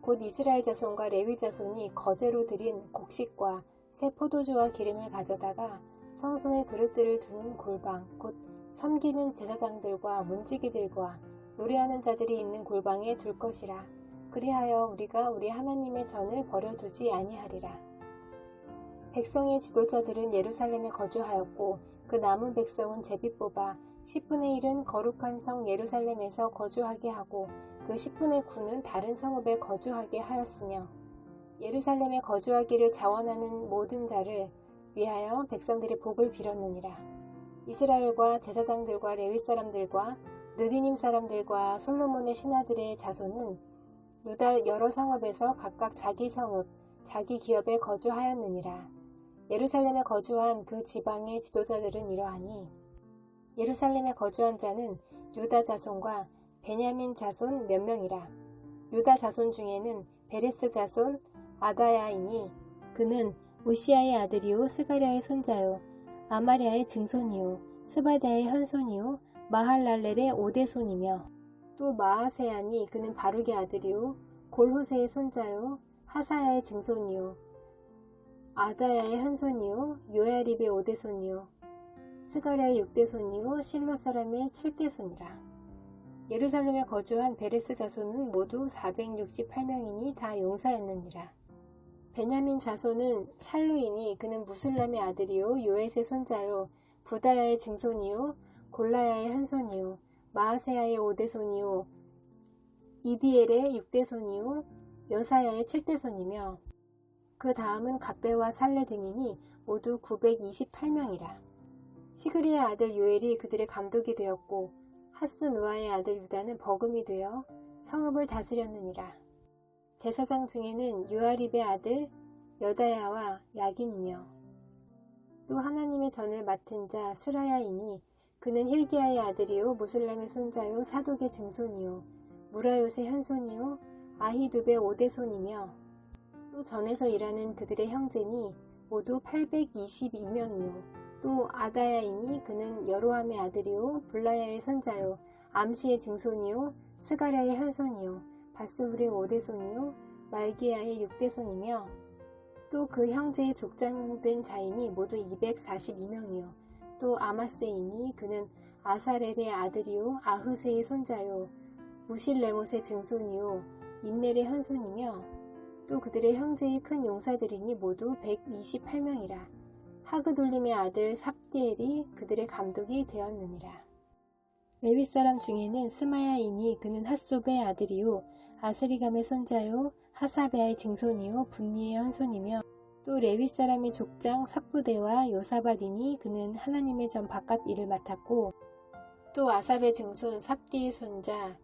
곧 이스라엘 자손과 레위 자손이 거제로 드린 곡식과 새 포도주와 기름을 가져다가 성소의 그릇들을 두는 골방 곧 섬기는 제사장들과 문지기들과 노래하는 자들이 있는 골방에 둘 것이라. 그리하여 우리가 우리 하나님의 전을 버려두지 아니하리라. 백성의 지도자들은 예루살렘에 거주하였고 그 남은 백성은 제비 뽑아 10분의 1은 거룩한 성 예루살렘에서 거주하게 하고 그 10분의 9는 다른 성읍에 거주하게 하였으며 예루살렘에 거주하기를 자원하는 모든 자를 위하여 백성들이 복을 빌었느니라. 이스라엘과 제사장들과 레위 사람들과 느디님 사람들과 솔로몬의 신하들의 자손은 유다 여러 성읍에서 각각 자기 성읍, 자기 기업에 거주하였느니라. 예루살렘에 거주한 그 지방의 지도자들은 이러하니 예루살렘에 거주한 자는 유다 자손과 베냐민 자손 몇 명이라. 유다 자손 중에는 베레스 자손 아다야이니 그는 우시아의 아들이요 스가랴의 손자요 아마랴의 증손이요 스바다의 현손이요 마할랄렐의 오대손이며 또 마아세야니 그는 바룩의 아들이요 골호세의 손자요 하사야의 증손이요 아다야의 현손이요 요야립의 오대손이요 스가랴의 육대손이요 실로 사람의 칠대손이라. 예루살렘에 거주한 베레스 자손은 모두 468명이니 다 용사였느니라. 베냐민 자손은 살루이니 그는 무술람의 아들이요 요엣의 손자요 부다야의 증손이요 골라야의 현손이요 마아세야의 오대손이요 이디엘의 육대손이요 여사야의 칠대손이며 그 다음은 갑배와 살레 등이니 모두 928명이라. 시그리의 아들 요엘이 그들의 감독이 되었고 하스누아의 아들 유다는 버금이 되어 성읍을 다스렸느니라. 제사장 중에는 요아립의 아들 여다야와 야긴이며 또 하나님의 전을 맡은 자 스라야이니 그는 힐기야의 아들이요 무슬람의 손자요 사독의 증손이요 무라요의 현손이요 아히두베 오대손이며 또 전에서 일하는 그들의 형제니 모두 822명이요 또 아다야이니 그는 여로함의 아들이요 블라야의 손자요 암시의 증손이요 스가랴의 현손이요 바스훌의 오대손이요 말기야의 육대손이며 또 그 형제의 족장된 자인이 모두 242명이요 또 아마세이니 그는 아사렐의 아들이요 아흐세의 손자요 무실레못의 증손이요 임멜의 현손이며 또 그들의 형제의 큰 용사들이니 모두 128명이라. 하그돌림의 아들 삽디엘이 그들의 감독이 되었느니라. 레위 사람 중에는 스마야이니 그는 핫소베의 아들이요 아스리감의 손자요 하사베아의 증손이요 분니의 현손이며 또 레위 사람의 족장 삭부대와 요사바디니 그는 하나님의 전 바깥 일을 맡았고 또 아삽의 증손 삽디의 손자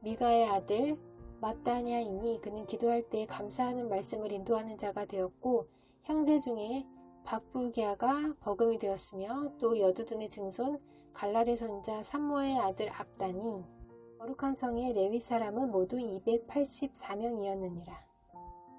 미가의 아들 마따냐이니 그는 기도할 때 감사하는 말씀을 인도하는 자가 되었고 형제 중에 박부기아가 버금이 되었으며 또 여두둔의 증손 갈랄의 손자 삼모의 아들 압다니 거룩한 성의 레위 사람은 모두 284명이었느니라.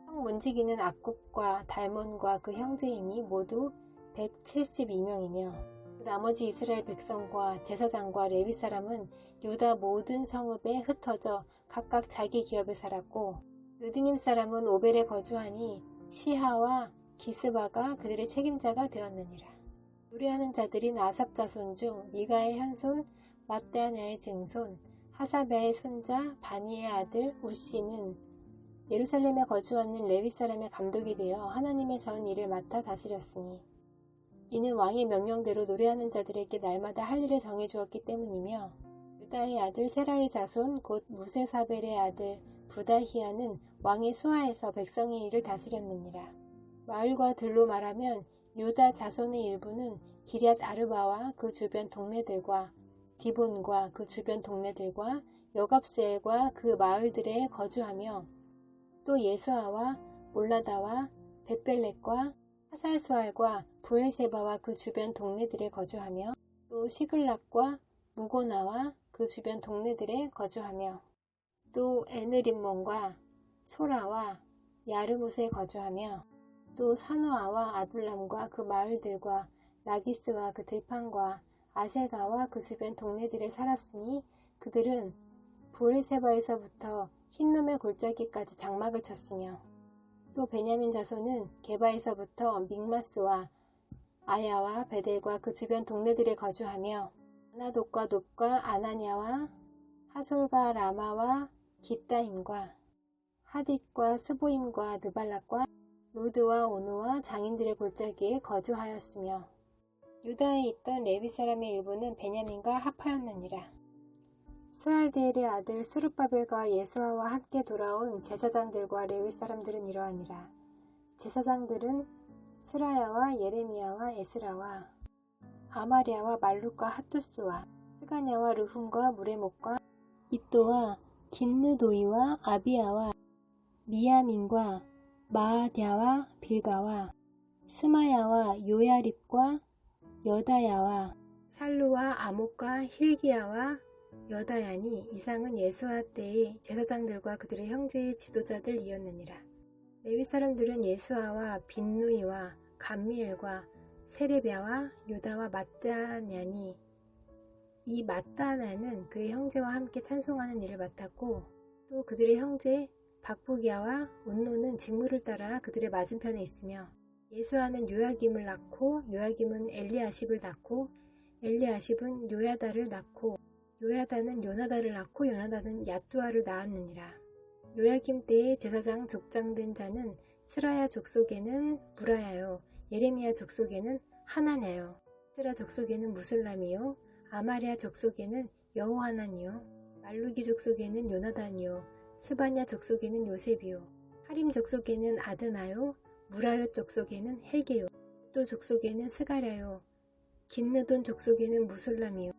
성 문지기는 악굽과 달몬과 그 형제이니 모두 172명이며 나머지 이스라엘 백성과 제사장과 레위 사람은 유다 모든 성읍에 흩어져 각각 자기 기업에 살았고 느디님 사람은 오벨에 거주하니 시하와 기스바가 그들의 책임자가 되었느니라. 노래하는 자들인 아삽 자손 중 미가의 현손 마따냐의 증손 하사랴의 손자 바니의 아들 우시는 예루살렘에 거주하는 레위 사람의 감독이 되어 하나님의 전 일을 맡아 다스렸으니 이는 왕의 명령대로 노래하는 자들에게 날마다 할 일을 정해주었기 때문이며 유다의 아들 세라의 자손 곧 무세사벨의 아들 부다히아는 왕의 수하에서 백성의 일을 다스렸느니라. 마을과 들로 말하면 유다 자손의 일부는 기럇 아르바와 그 주변 동네들과 디본과 그 주변 동네들과 여갑셀과 그 마을들에 거주하며 또 예수아와 몰라다와 벳벨렉과 하살수알과 부엘세바와 그 주변 동네들에 거주하며 또 시글락과 무고나와 그 주변 동네들에 거주하며 또 에느림몬과 소라와 야르뭇에 거주하며 또 사노아와 아둘람과 그 마을들과 라기스와 그 들판과 아세가와 그 주변 동네들에 살았으니 그들은 부엘세바에서부터 흰놈의 골짜기까지 장막을 쳤으며 또 베냐민 자손은 게바에서부터 믹마스와 아야와 베델과 그 주변 동네들에 거주하며 아나돗과 놋과 아나냐와 하솔과 라마와 깃다임과 하딧과 스보임과 느발락과 루드와 오누와 장인들의 골짜기에 거주하였으며 유다에 있던 레위 사람의 일부는 베냐민과 합하였느니라. 스알디엘의 아들 스룹바벨과 예수아와 함께 돌아온 제사장들과 레위 사람들은 이러하니라. 제사장들은 스라야와 예레미야와 에스라와 아마랴와 말룩과 핫투스와 스가냐와 르훔과 무레목과 이또와 긴느도이와 아비야와 미야민과 마아드야와 빌가와 스마야와 요야립과 여다야와 살루와 아목과 힐기야와 여다야니 이상은 예수아 때의 제사장들과 그들의 형제의 지도자들이었느니라. 레위 사람들은 예수아와 빈누이와 감미엘과 세레비야와 유다와 마따냐니 이 마따냐는 그의 형제와 함께 찬송하는 일을 맡았고 또 그들의 형제 박부기야와 운노는 직무를 따라 그들의 맞은편에 있으며 예수아는 요야김을 낳고 요야김은 엘리아십을 낳고 엘리아십은 요야다를 낳고 요야다는 요나다를 낳고 요나다는 야뚜아를 낳았느니라. 요야김 때의 제사장 족장된 자는 스라야 족속에는 무라야요 예레미야 족속에는 하나냐요 스라 족속에는 무슬람이요 아마랴 족속에는 여호하나니요 말루기 족속에는 요나단이요 스바냐 족속에는 요셉이요 하림 족속에는 아드나요 무라요 족속에는 헬게요 또 족속에는 스가랴요 긴느돈 족속에는 무술람이요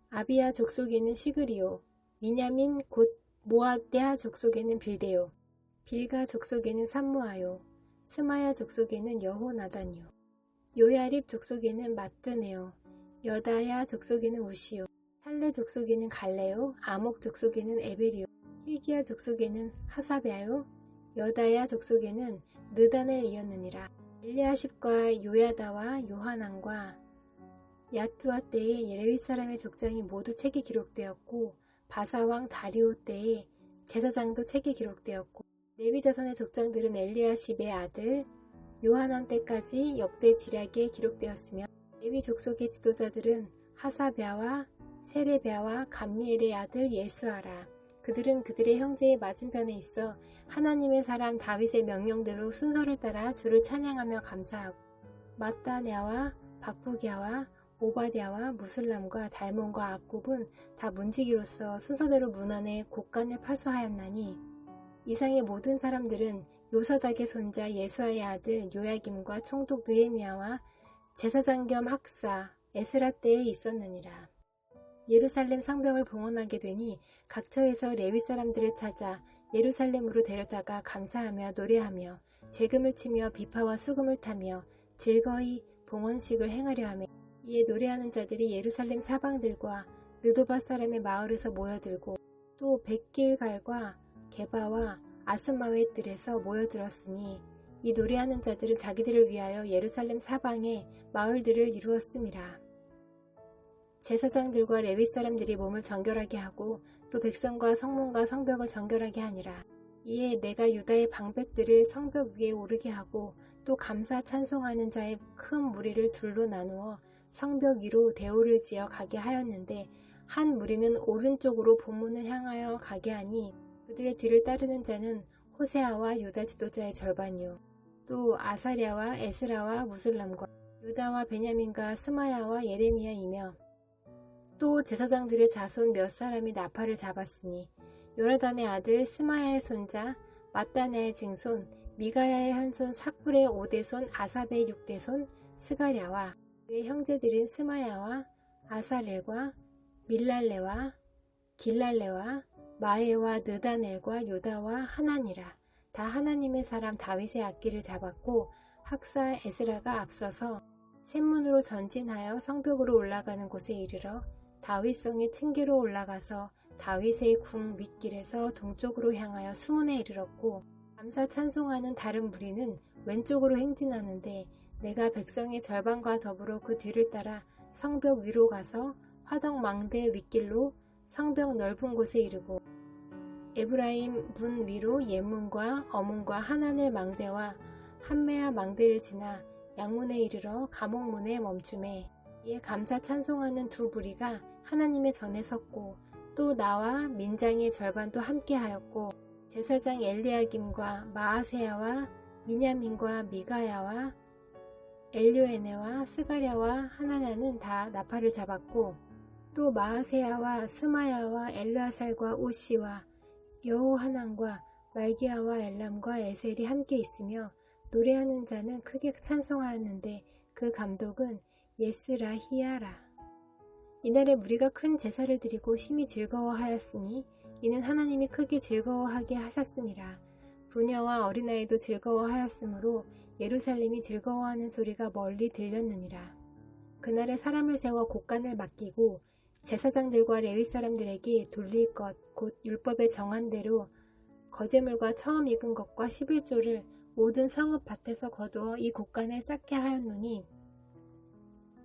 아비야 족속에는 시그리요 미냐민 곧 모아드야 족속에는 빌데요 빌가 족속에는 삼무아요 스마야 족속에는 여호나단이요 요야립 족속에는 마뜨네요 여다야 족속에는 우시요 살레 족속에는 갈레요 아목 족속에는 에베리요 힐기야 족속에는 하사랴요 여다야 족속에는 느다넬이었느니라. 엘리아십과 요야다와 요하난과 야투아 때의 레위 사람의 족장이 모두 책에 기록되었고 바사왕 다리오 때의 제사장도 책에 기록되었고 레위 자손의 족장들은 엘리아십의 아들 요하난 때까지 역대 지략에 기록되었으며 레위 족속의 지도자들은 하사랴와 세레비야와 감미엘의 아들 예수아라. 그들은 그들의 형제의 맞은편에 있어 하나님의 사람 다윗의 명령대로 순서를 따라 주를 찬양하며 감사하고 마따냐와 박부기야와 오바댜와 무술람과 달몬과 악굽은 다 문지기로서 순서대로 문 안에 곡간을 파수하였나니 이상의 모든 사람들은 요사닥의 손자 예수아의 아들 요야김과 총독 느헤미야와 제사장 겸 학사 에스라 때에 있었느니라. 예루살렘 성벽을 봉헌하게 되니 각처에서 레위 사람들을 찾아 예루살렘으로 데려다가 감사하며 노래하며 재금을 치며 비파와 수금을 타며 즐거이 봉헌식을 행하려 하며 이에 노래하는 자들이 예루살렘 사방들과 느도바 사람의 마을에서 모여들고 또 백길갈과 게바와 아스마웻들에서 모여들었으니 이 노래하는 자들은 자기들을 위하여 예루살렘 사방에 마을들을 이루었음이라. 제사장들과 레위 사람들이 몸을 정결하게 하고 또 백성과 성문과 성벽을 정결하게 하니라. 이에 내가 유다의 방백들을 성벽 위에 오르게 하고 또 감사 찬송하는 자의 큰 무리를 둘로 나누어 성벽 위로 대오를 지어 가게 하였는데 한 무리는 오른쪽으로 본문을 향하여 가게 하니 그들의 뒤를 따르는 자는 호세아와 유다 지도자의 절반이요 또 아사랴와 에스라와 무술람과 유다와 베냐민과 스마야와 예레미야이며 또 제사장들의 자손 몇 사람이 나팔을 잡았으니 요나단의 아들 스마야의 손자 마따냐의 증손 미가야의 현손 삭불의 5대손 아삽의 6대손 스가랴와 그의 형제들인 스마야와 아사렐과 밀랄레와 길랄레와 마에와 느다넬과 요다와 하나니라. 다 하나님의 사람 다윗의 악기를 잡았고 학사 에스라가 앞서서 샘문으로 전진하여 성벽으로 올라가는 곳에 이르러 다윗성의 층계로 올라가서 다윗의 궁 윗길에서 동쪽으로 향하여 수문에 이르렀고 감사 찬송하는 다른 무리는 왼쪽으로 행진하는데 내가 백성의 절반과 더불어 그 뒤를 따라 성벽 위로 가서 화덕 망대 윗길로 성벽 넓은 곳에 이르고 에브라임 문 위로 예문과 어문과 하나넬 망대와 한메아 망대를 지나 양문에 이르러 감옥문에 멈춤에 이에 감사 찬송하는 두 무리가 하나님의 전에 섰고 또 나와 민장의 절반도 함께 하였고 제사장 엘리야김과 마아세야와 미냐민과 미가야와 엘료에네와 스가랴와 하나냐는 다 나팔을 잡았고 또 마아세야와 스마야와 엘르아살과 우시와 여호하난과 말기야와 엘람과 에셀이 함께 있으며 노래하는 자는 크게 찬송하였는데 그 감독은 예스라히야라. 이날에 무리가 큰 제사를 드리고 심히 즐거워하였으니 이는 하나님이 크게 즐거워하게 하셨음이라. 부녀와 어린아이도 즐거워하였으므로 예루살렘이 즐거워하는 소리가 멀리 들렸느니라. 그날에 사람을 세워 곡간을 맡기고 제사장들과 레위 사람들에게 돌릴 것 곧 율법에 정한 대로 거제물과 처음 익은 것과 11조를 모든 성읍 밭에서 거두어 이 곡간에 쌓게 하였노니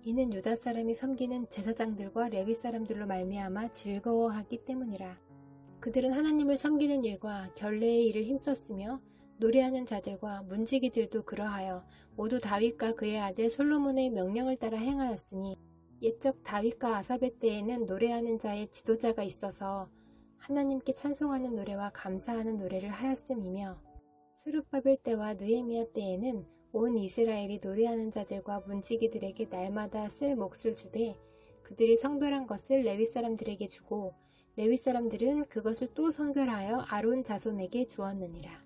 이는 유다 사람이 섬기는 제사장들과 레위 사람들로 말미암아 즐거워하기 때문이라. 그들은 하나님을 섬기는 일과 결례의 일을 힘썼으며 노래하는 자들과 문지기들도 그러하여 모두 다윗과 그의 아들 솔로몬의 명령을 따라 행하였으니 옛적 다윗과 아삽의 때에는 노래하는 자의 지도자가 있어서 하나님께 찬송하는 노래와 감사하는 노래를 하였음이며 스룹바벨 때와 느헤미야 때에는 온 이스라엘이 노래하는 자들과 문지기들에게 날마다 쓸 몫을 주되 그들이 성별한 것을 레위 사람들에게 주고 레위 사람들은 그것을 또 성별하여 아론 자손에게 주었느니라.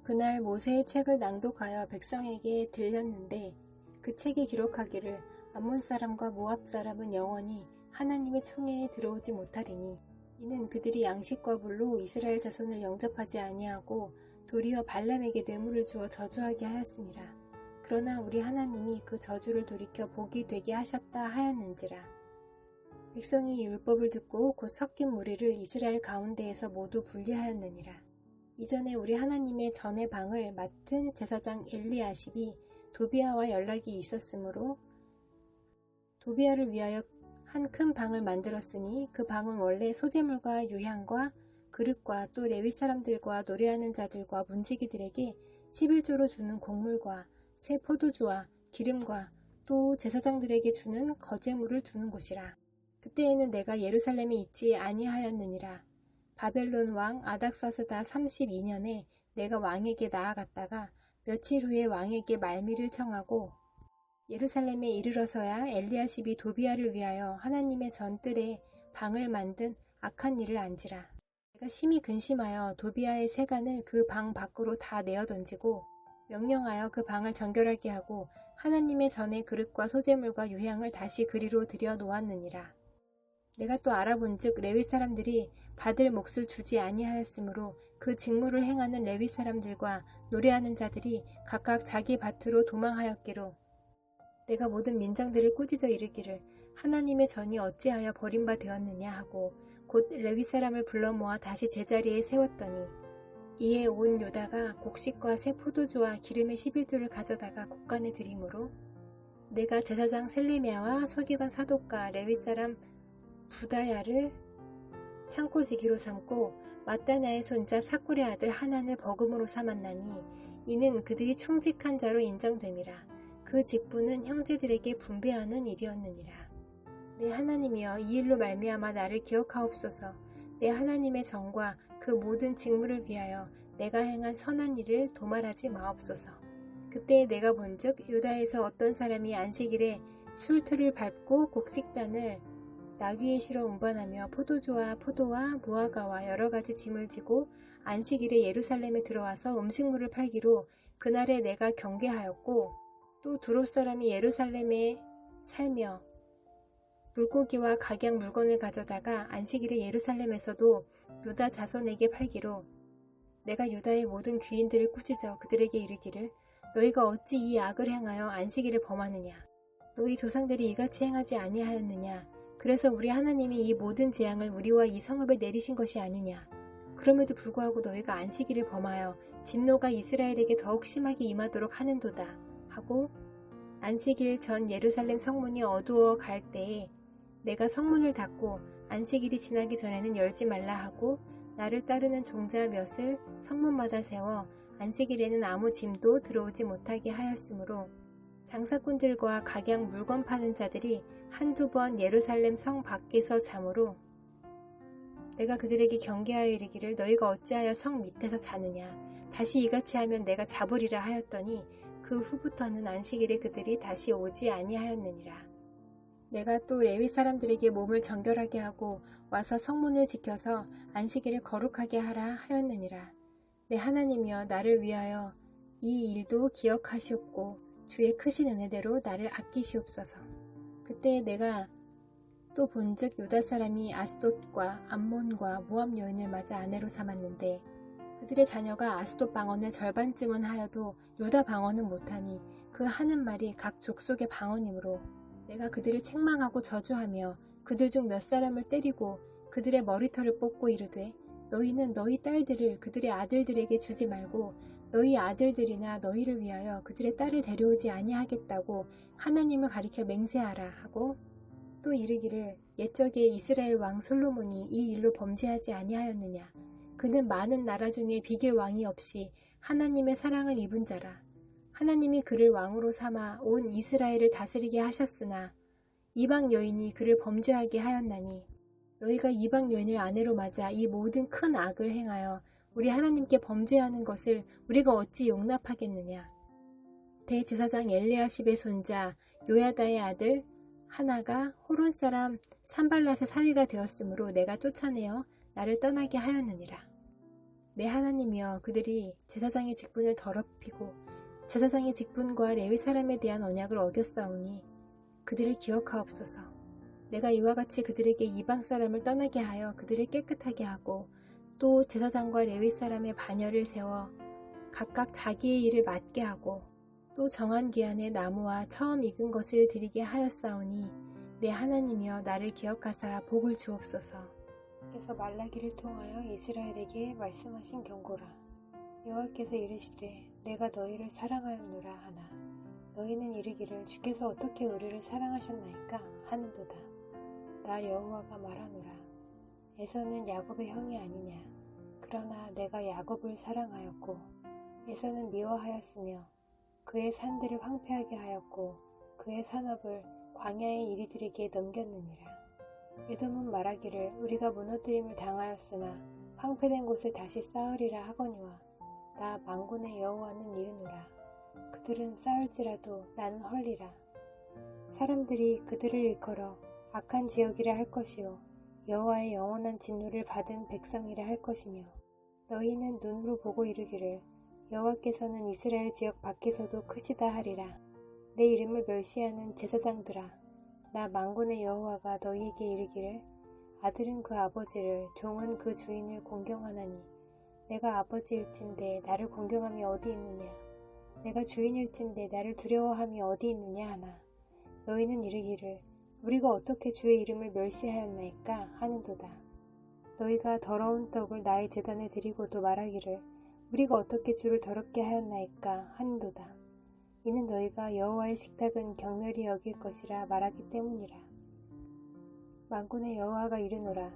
그날 모세의 책을 낭독하여 백성에게 들렸는데 그 책에 기록하기를 암몬 사람과 모압 사람은 영원히 하나님의 총회에 들어오지 못하리니 이는 그들이 양식과 물로 이스라엘 자손을 영접하지 아니하고 도리어 발람에게 뇌물을 주어 저주하게 하였습니다. 그러나 우리 하나님이 그 저주를 돌이켜 복이 되게 하셨다 하였는지라. 백성이 율법을 듣고 곧 섞인 무리를 이스라엘 가운데에서 모두 분리하였느니라. 이전에 우리 하나님의 전의 방을 맡은 제사장 엘리야십이 도비아와 연락이 있었으므로 도비아를 위하여 한 큰 방을 만들었으니 그 방은 원래 소재물과 유향과 그릇과 또 레위 사람들과 노래하는 자들과 문지기들에게 11조로 주는 곡물과 새 포도주와 기름과 또 제사장들에게 주는 거제물을 두는 곳이라. 그때에는 내가 예루살렘에 있지 아니하였느니라. 바벨론 왕 아닥사스다 32년에 내가 왕에게 나아갔다가 며칠 후에 왕에게 말미를 청하고 예루살렘에 이르러서야 엘리야십이 도비아를 위하여 하나님의 전뜰에 방을 만든 악한 일을 안지라. 내가 심히 근심하여 도비아의 세간을 그 방 밖으로 다 내어 던지고 명령하여 그 방을 정결하게 하고 하나님의 전에 그릇과 소재물과 유향을 다시 그리로 들여 놓았느니라. 내가 또 알아본즉 레위 사람들이 받을 몫을 주지 아니하였으므로 그 직무를 행하는 레위 사람들과 노래하는 자들이 각각 자기 밭으로 도망하였기로 내가 모든 민장들을 꾸짖어 이르기를 하나님의 전이 어찌하여 버림바 되었느냐 하고 곧 레위 사람을 불러 모아 다시 제자리에 세웠더니 이에 온 유다가 곡식과 새 포도주와 기름의 11조를 가져다가 곡간에 드리므로 내가 제사장 셀레미야와 서기관 사독과 레위 사람 부다야를 창고지기로 삼고 마따냐의 손자 사꿀의 아들 하난을 버금으로 삼았나니 이는 그들이 충직한 자로 인정됨이라. 그 직분은 형제들에게 분배하는 일이었느니라. 내 하나님이여, 이 일로 말미암아 나를 기억하옵소서. 내 하나님의 정과 그 모든 직무를 위하여 내가 행한 선한 일을 도말하지 마옵소서. 그때 내가 본즉 유다에서 어떤 사람이 안식일에 술틀을 밟고 곡식단을 나귀에 실어 운반하며 포도와 무화과와 여러 가지 짐을 지고 안식일에 예루살렘에 들어와서 음식물을 팔기로 그날에 내가 경계하였고, 또 두롯 사람이 예루살렘에 살며 물고기와 각양 물건을 가져다가 안식일에 예루살렘에서도 유다 자손에게 팔기로 내가 유다의 모든 귀인들을 꾸짖어 그들에게 이르기를 너희가 어찌 이 악을 행하여 안식일을 범하느냐. 너희 조상들이 이같이 행하지 아니하였느냐. 그래서 우리 하나님이 이 모든 재앙을 우리와 이 성읍에 내리신 것이 아니냐. 그럼에도 불구하고 너희가 안식일을 범하여 진노가 이스라엘에게 더욱 심하게 임하도록 하는도다 하고, 안식일 전 예루살렘 성문이 어두워 갈 때에 내가 성문을 닫고 안식일이 지나기 전에는 열지 말라 하고, 나를 따르는 종자 몇을 성문마다 세워 안식일에는 아무 짐도 들어오지 못하게 하였으므로 장사꾼들과 각양 물건 파는 자들이 한두 번 예루살렘 성 밖에서 자므로 내가 그들에게 경계하여 이르기를 너희가 어찌하여 성 밑에서 자느냐. 다시 이같이 하면 내가 잡으리라 하였더니 그 후부터는 안식일에 그들이 다시 오지 아니하였느니라. 내가 또 레위 사람들에게 몸을 정결하게 하고 와서 성문을 지켜서 안식일을 거룩하게 하라 하였느니라. 내 하나님이여, 나를 위하여 이 일도 기억하시옵고 주의 크신 은혜대로 나를 아끼시옵소서. 그때 내가 또 본즉 유다 사람이 아스돗과 암몬과 모압 여인을 맞아 아내로 삼았는데 그들의 자녀가 아스돗 방언을 절반쯤은 하여도 유다 방언은 못하니 그 하는 말이 각 족속의 방언이므로 내가 그들을 책망하고 저주하며 그들 중 몇 사람을 때리고 그들의 머리털을 뽑고 이르되 너희는 너희 딸들을 그들의 아들들에게 주지 말고 너희 아들들이나 너희를 위하여 그들의 딸을 데려오지 아니하겠다고 하나님을 가리켜 맹세하라 하고, 또 이르기를 옛적에 이스라엘 왕 솔로몬이 이 일로 범죄하지 아니하였느냐. 그는 많은 나라 중에 비길 왕이 없이 하나님의 사랑을 입은 자라. 하나님이 그를 왕으로 삼아 온 이스라엘을 다스리게 하셨으나 이방 여인이 그를 범죄하게 하였나니 너희가 이방 여인을 아내로 맞아 이 모든 큰 악을 행하여 우리 하나님께 범죄하는 것을 우리가 어찌 용납하겠느냐. 대제사장 엘리야십의 손자 요야다의 아들 하나가 호론 사람 산발랏의 사위가 되었으므로 내가 쫓아내어 나를 떠나게 하였느니라. 내 하나님이여, 그들이 제사장의 직분을 더럽히고 제사장의 직분과 레위 사람에 대한 언약을 어겼사오니 그들을 기억하옵소서. 내가 이와 같이 그들에게 이방 사람을 떠나게 하여 그들을 깨끗하게 하고 또 제사장과 레위 사람의 반열을 세워 각각 자기의 일을 맡게 하고 또 정한 기한에 나무와 처음 익은 것을 드리게 하였사오니 내 하나님이여, 나를 기억하사 복을 주옵소서. 그래서 말라기를 통하여 이스라엘에게 말씀하신 경고라. 여호와께서 이르시되 내가 너희를 사랑하였노라 하나 너희는 이르기를 주께서 어떻게 우리를 사랑하셨나이까 하는도다. 나 여호와가 말하노라. 에서는 야곱의 형이 아니냐. 그러나 내가 야곱을 사랑하였고 에서는 미워하였으며 그의 산들을 황폐하게 하였고 그의 산업을 광야의 이리들에게 넘겼느니라. 에돔은 말하기를 우리가 무너뜨림을 당하였으나 황폐된 곳을 다시 쌓으리라 하거니와 나 만군의 여호와는 이르노라. 그들은 쌓을지라도 나는 헐리라. 사람들이 그들을 일컬어 악한 지역이라 할 것이요 여호와의 영원한 진노를 받은 백성이라 할 것이며 너희는 눈으로 보고 이르기를 여호와께서는 이스라엘 지역 밖에서도 크시다 하리라. 내 이름을 멸시하는 제사장들아, 나 만군의 여호와가 너희에게 이르기를 아들은 그 아버지를 종은 그 주인을 공경하나니 내가 아버지일진데 나를 공경함이 어디 있느냐. 내가 주인일진데 나를 두려워함이 어디 있느냐 하나 너희는 이르기를 우리가 어떻게 주의 이름을 멸시하였나이까 하는도다. 너희가 더러운 떡을 나의 제단에 드리고도 말하기를 우리가 어떻게 주를 더럽게 하였나이까 하는도다. 이는 너희가 여호와의 식탁은 경멸히 여길 것이라 말하기 때문이라. 만군의 여호와가 이르노라.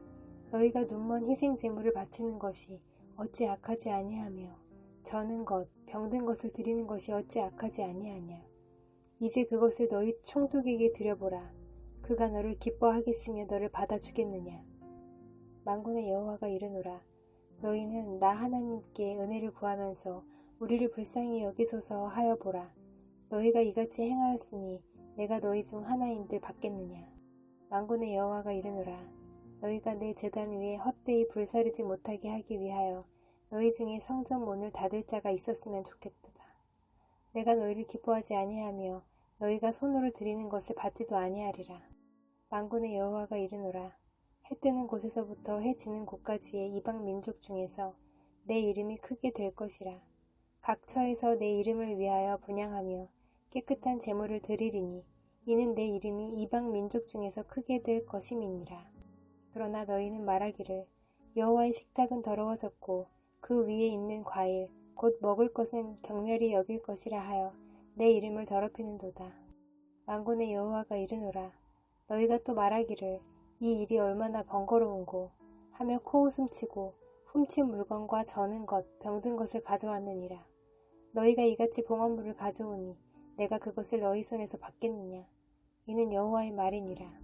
너희가 눈먼 희생 제물을 바치는 것이 어찌 악하지 아니하며 저는 것, 병든 것을 드리는 것이 어찌 악하지 아니하냐. 이제 그것을 너희 총독에게 드려보라. 그가 너를 기뻐하겠으며 너를 받아주겠느냐. 만군의 여호와가 이르노라. 너희는 나 하나님께 은혜를 구하면서 우리를 불쌍히 여기소서 하여 보라. 너희가 이같이 행하였으니 내가 너희 중 하나인들 받겠느냐. 만군의 여호와가 이르노라. 너희가 내 제단 위에 헛되이 불사르지 못하게 하기 위하여 너희 중에 성전 문을 닫을 자가 있었으면 좋겠도다. 내가 너희를 기뻐하지 아니하며 너희가 손으로 드리는 것을 받지도 아니하리라. 만군의 여호와가 이르노라. 해 뜨는 곳에서부터 해 지는 곳까지의 이방 민족 중에서 내 이름이 크게 될 것이라. 각 처에서 내 이름을 위하여 분향하며 깨끗한 제물을 드리리니 이는 내 이름이 이방 민족 중에서 크게 될 것임이니라. 그러나 너희는 말하기를 여호와의 식탁은 더러워졌고 그 위에 있는 과일 곧 먹을 것은 경멸히 여길 것이라 하여 내 이름을 더럽히는도다. 만군의 여호와가 이르노라. 너희가 또 말하기를 이 일이 얼마나 번거로운고 하며 코웃음치고 훔친 물건과 저는 것, 병든 것을 가져왔느니라. 너희가 이같이 봉헌물을 가져오니 내가 그것을 너희 손에서 받겠느냐. 이는 여호와의 말이니라.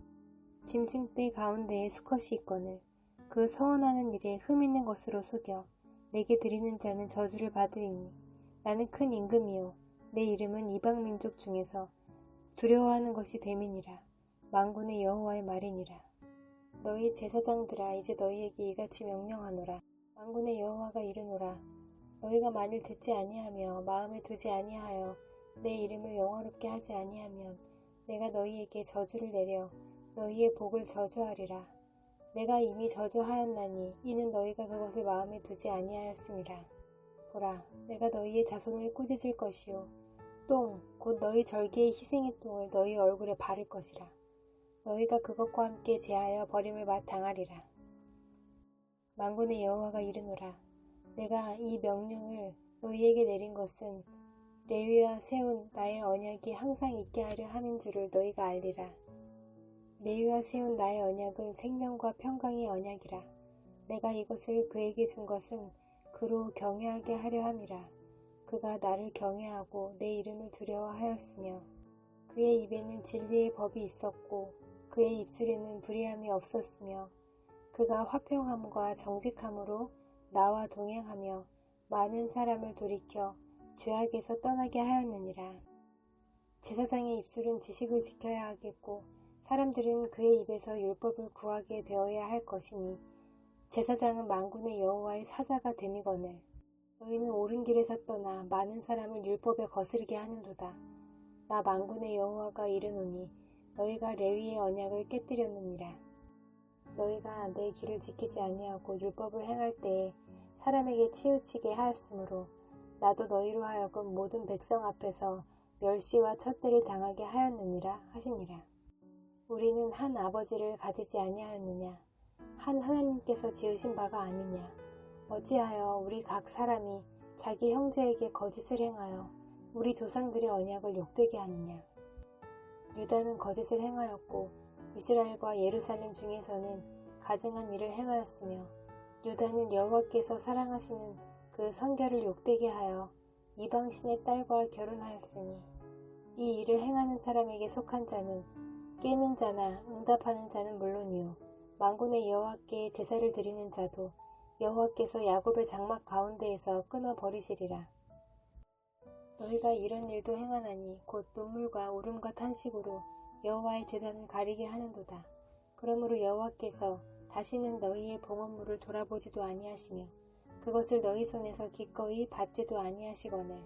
짐승떼 가운데에 수컷이 있거늘 그 서원하는 일에 흠 있는 것으로 속여 내게 드리는 자는 저주를 받으리니 나는 큰 임금이요 내 이름은 이방 민족 중에서 두려워하는 것이 됨이니라. 만군의 여호와의 말이니라. 너희 제사장들아 이제 너희에게 이같이 명령하노라. 만군의 여호와가 이르노라. 너희가 만일 듣지 아니하며 마음에 두지 아니하여 내 이름을 영화롭게 하지 아니하면 내가 너희에게 저주를 내려 너희의 복을 저주하리라. 내가 이미 저주하였나니 이는 너희가 그것을 마음에 두지 아니하였음이라. 보라, 내가 너희의 자손을 꾸짖을 것이요 똥, 곧 너희 절개의 희생의 똥을 너희 얼굴에 바를 것이라. 너희가 그것과 함께 제하여 버림을 당하리라. 만군의 여호와가 이르노라. 내가 이 명령을 너희에게 내린 것은 레위와 세운 나의 언약이 항상 있게 하려 함인 줄을 너희가 알리라. 레위와 세운 나의 언약은 생명과 평강의 언약이라. 내가 이것을 그에게 준 것은 그로 경외하게 하려 함이라. 그가 나를 경외하고 내 이름을 두려워하였으며 그의 입에는 진리의 법이 있었고 그의 입술에는 불의함이 없었으며 그가 화평함과 정직함으로 나와 동행하며 많은 사람을 돌이켜 죄악에서 떠나게 하였느니라. 제사장의 입술은 지식을 지켜야 하겠고 사람들은 그의 입에서 율법을 구하게 되어야 할 것이니 제사장은 만군의 여호와의 사자가 됨이거늘 너희는 옳은 길에서 떠나 많은 사람을 율법에 거스르게 하는도다. 나 만군의 여호와가 이르노니 너희가 레위의 언약을 깨뜨렸느니라. 너희가 내 길을 지키지 아니하고 율법을 행할 때에 사람에게 치우치게 하였으므로 나도 너희로 하여금 모든 백성 앞에서 멸시와 첩대를 당하게 하였느니라 하시니라. 우리는 한 아버지를 가지지 아니하였느냐? 한 하나님께서 지으신 바가 아니냐? 어찌하여 우리 각 사람이 자기 형제에게 거짓을 행하여 우리 조상들의 언약을 욕되게 하느냐? 유다는 거짓을 행하였고 이스라엘과 예루살렘 중에서는 가증한 일을 행하였으며 유다는 여호와께서 사랑하시는 그 성결을 욕되게 하여 이방신의 딸과 결혼하였으니 이 일을 행하는 사람에게 속한 자는 깨는 자나 응답하는 자는 물론이요 만군의 여호와께 제사를 드리는 자도 여호와께서 야곱의 장막 가운데에서 끊어버리시리라. 너희가 이런 일도 행하나니 곧 눈물과 울음과 탄식으로 여호와의 제단을 가리게 하는도다. 그러므로 여호와께서 다시는 너희의 봉헌물을 돌아보지도 아니하시며 그것을 너희 손에서 기꺼이 받지도 아니하시거늘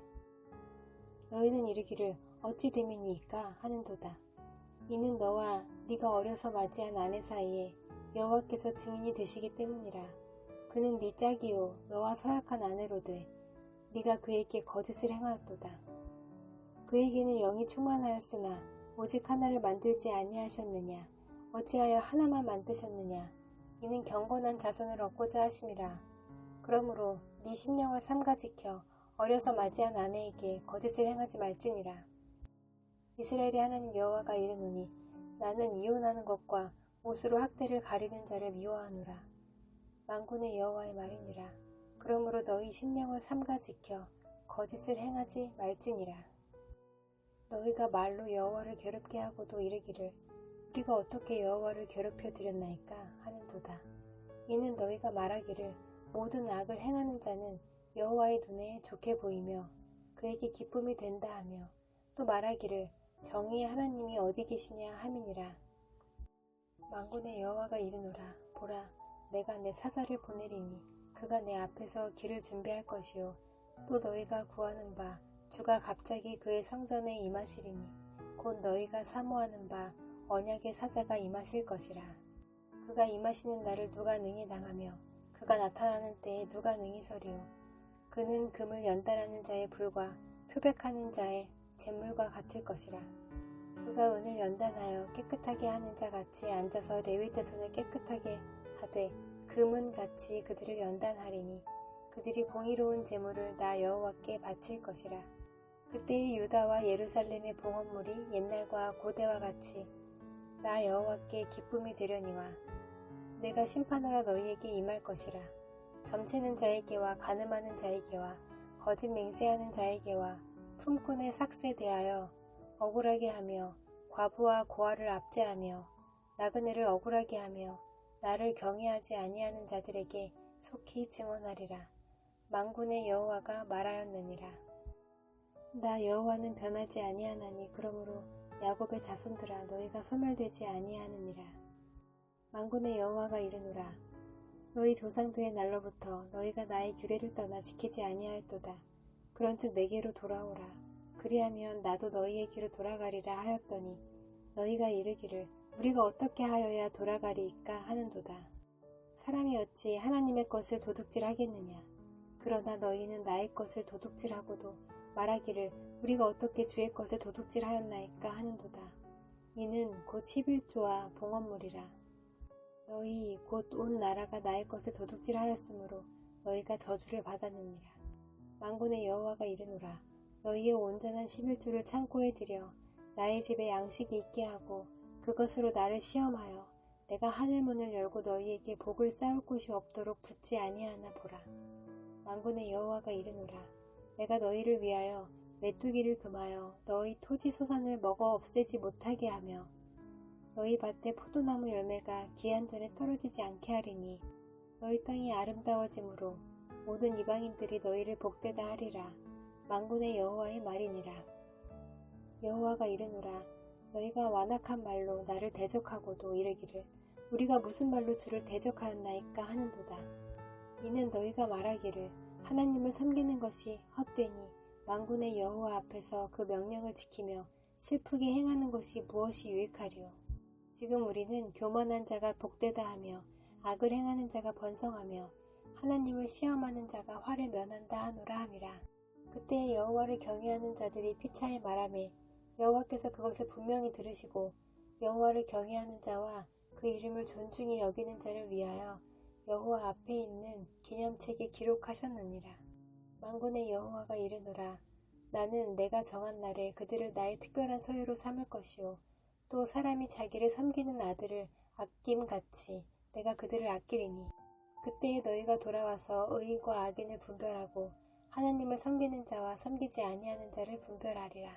너희는 이르기를 어찌 됨이니이까 하는도다. 이는 너와 네가 어려서 맞이한 아내 사이에 여호와께서 증인이 되시기 때문이라. 그는 네 짝이요 너와 서약한 아내로 돼 네가 그에게 거짓을 행하였도다. 그에게는 영이 충만하였으나 오직 하나를 만들지 아니하셨느냐? 어찌하여 하나만 만드셨느냐? 이는 경건한 자손을 얻고자 하심이라. 그러므로 네 심령을 삼가 지켜 어려서 맞이한 아내에게 거짓을 행하지 말지니라. 이스라엘의 하나님 여호와가 이르노니 나는 이혼하는 것과 옷으로 학대를 가리는 자를 미워하노라. 만군의 여호와의 말이니라. 그러므로 너희 신령을 삼가 지켜 거짓을 행하지 말지니라. 너희가 말로 여호와를 괴롭게 하고도 이르기를 우리가 어떻게 여호와를 괴롭혀 드렸나이까 하는도다. 이는 너희가 말하기를 모든 악을 행하는 자는 여호와의 눈에 좋게 보이며 그에게 기쁨이 된다 하며 또 말하기를 정의의 하나님이 어디 계시냐 함이니라. 만군의 여호와가 이르노라. 보라, 내가 내 사자를 보내리니 그가 내 앞에서 길을 준비할 것이요 또 너희가 구하는 바 주가 갑자기 그의 성전에 임하시리니 곧 너희가 사모하는 바 언약의 사자가 임하실 것이라. 그가 임하시는 날을 누가 능히 당하며 그가 나타나는 때에 누가 능히 서리요. 그는 금을 연단하는 자의 불과 표백하는 자의 잿물과 같을 것이라. 그가 은을 연단하여 깨끗하게 하는 자 같이 앉아서 레위 자손을 깨끗하게 하되 금은 같이 그들을 연단하리니 그들이 공의로운 제물을 나 여호와께 바칠 것이라. 그때의 유다와 예루살렘의 봉헌물이 옛날과 고대와 같이 나 여호와께 기쁨이 되려니와 내가 심판하러 너희에게 임할 것이라. 점치는 자에게와 가늠하는 자에게와 거짓 맹세하는 자에게와 품꾼의 삭세 대하여 억울하게 하며 과부와 고아를 압제하며 나그네를 억울하게 하며 나를 경외하지 아니하는 자들에게 속히 증언하리라. 만군의 여호와가 말하였느니라. 나 여호와는 변하지 아니하나니 그러므로 야곱의 자손들아 너희가 소멸되지 아니하느니라. 만군의 여호와가 이르노라. 너희 조상들의 날로부터 너희가 나의 규례를 떠나 지키지 아니하였도다. 그런즉 내게로 돌아오라. 그리하면 나도 너희에게로 돌아가리라 하였더니 너희가 이르기를 우리가 어떻게 하여야 돌아가리이까 하는도다. 사람이 어찌 하나님의 것을 도둑질하겠느냐. 그러나 너희는 나의 것을 도둑질하고도 말하기를 우리가 어떻게 주의 것을 도둑질하였나이까 하는도다. 이는 곧 11조와 봉헌물이라. 너희 곧 온 나라가 나의 것을 도둑질하였으므로 너희가 저주를 받았느니라. 만군의 여호와가 이르노라. 너희의 온전한 11조를 창고에 들여 나의 집에 양식이 있게 하고 그것으로 나를 시험하여 내가 하늘문을 열고 너희에게 복을 쌓을 곳이 없도록 붙지 아니하나 보라. 만군의 여호와가 이르노라. 내가 너희를 위하여 메뚜기를 금하여 너희 토지 소산을 먹어 없애지 못하게 하며 너희 밭에 포도나무 열매가 기한전에 떨어지지 않게 하리니 너희 땅이 아름다워짐으로 모든 이방인들이 너희를 복되다 하리라. 만군의 여호와의 말이니라. 여호와가 이르노라. 너희가 완악한 말로 나를 대적하고도 이르기를 우리가 무슨 말로 주를 대적하였나이까 하는도다. 이는 너희가 말하기를 하나님을 섬기는 것이 헛되니 만군의 여호와 앞에서 그 명령을 지키며 슬프게 행하는 것이 무엇이 유익하리요. 지금 우리는 교만한 자가 복되다 하며 악을 행하는 자가 번성하며 하나님을 시험하는 자가 화를 면한다 하노라 함이라. 그때 여호와를 경외하는 자들이 피차에 말하매 여호와께서 그것을 분명히 들으시고 여호와를 경외하는 자와 그 이름을 존중히 여기는 자를 위하여 여호와 앞에 있는 기념책에 기록하셨느니라. 만군의 여호와가 이르노라. 나는 내가 정한 날에 그들을 나의 특별한 소유로 삼을 것이요 또 사람이 자기를 섬기는 아들을 아낌같이 내가 그들을 아끼리니 그때에 너희가 돌아와서 의인과 악인을 분별하고 하나님을 섬기는 자와 섬기지 아니하는 자를 분별하리라.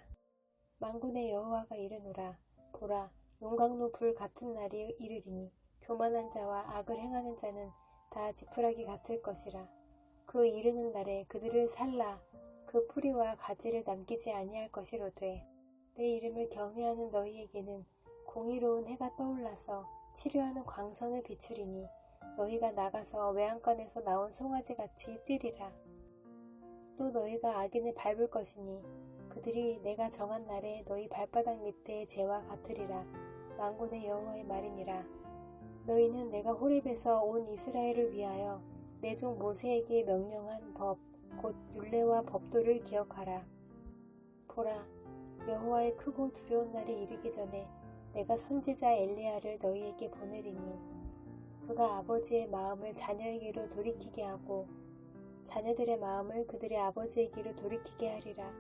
만군의 여호와가 이르노라. 보라, 용광로 불 같은 날이 이르리니 교만한 자와 악을 행하는 자는 다 지푸라기 같을 것이라. 그 이르는 날에 그들을 살라 그 뿌리와 가지를 남기지 아니할 것이로되 내 이름을 경외하는 너희에게는 공의로운 해가 떠올라서 치료하는 광선을 비추리니 너희가 나가서 외양간에서 나온 송아지같이 뛰리라. 또 너희가 악인을 밟을 것이니 그들이 내가 정한 날에 너희 발바닥 밑에 재와 같으리라. 만군의 여호와의 말이니라. 너희는 내가 호렙에서 온 이스라엘을 위하여 내 종 모세에게 명령한 법, 곧 율례와 법도를 기억하라. 보라, 여호와의 크고 두려운 날이 이르기 전에 내가 선지자 엘리야를 너희에게 보내리니 그가 아버지의 마음을 자녀에게로 돌이키게 하고 자녀들의 마음을 그들의 아버지에게로 돌이키게 하리라.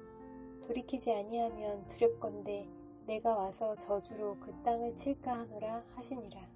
돌이키지 아니하면 두렵건대 내가 와서 저주로 그 땅을 칠까 하노라 하시니라.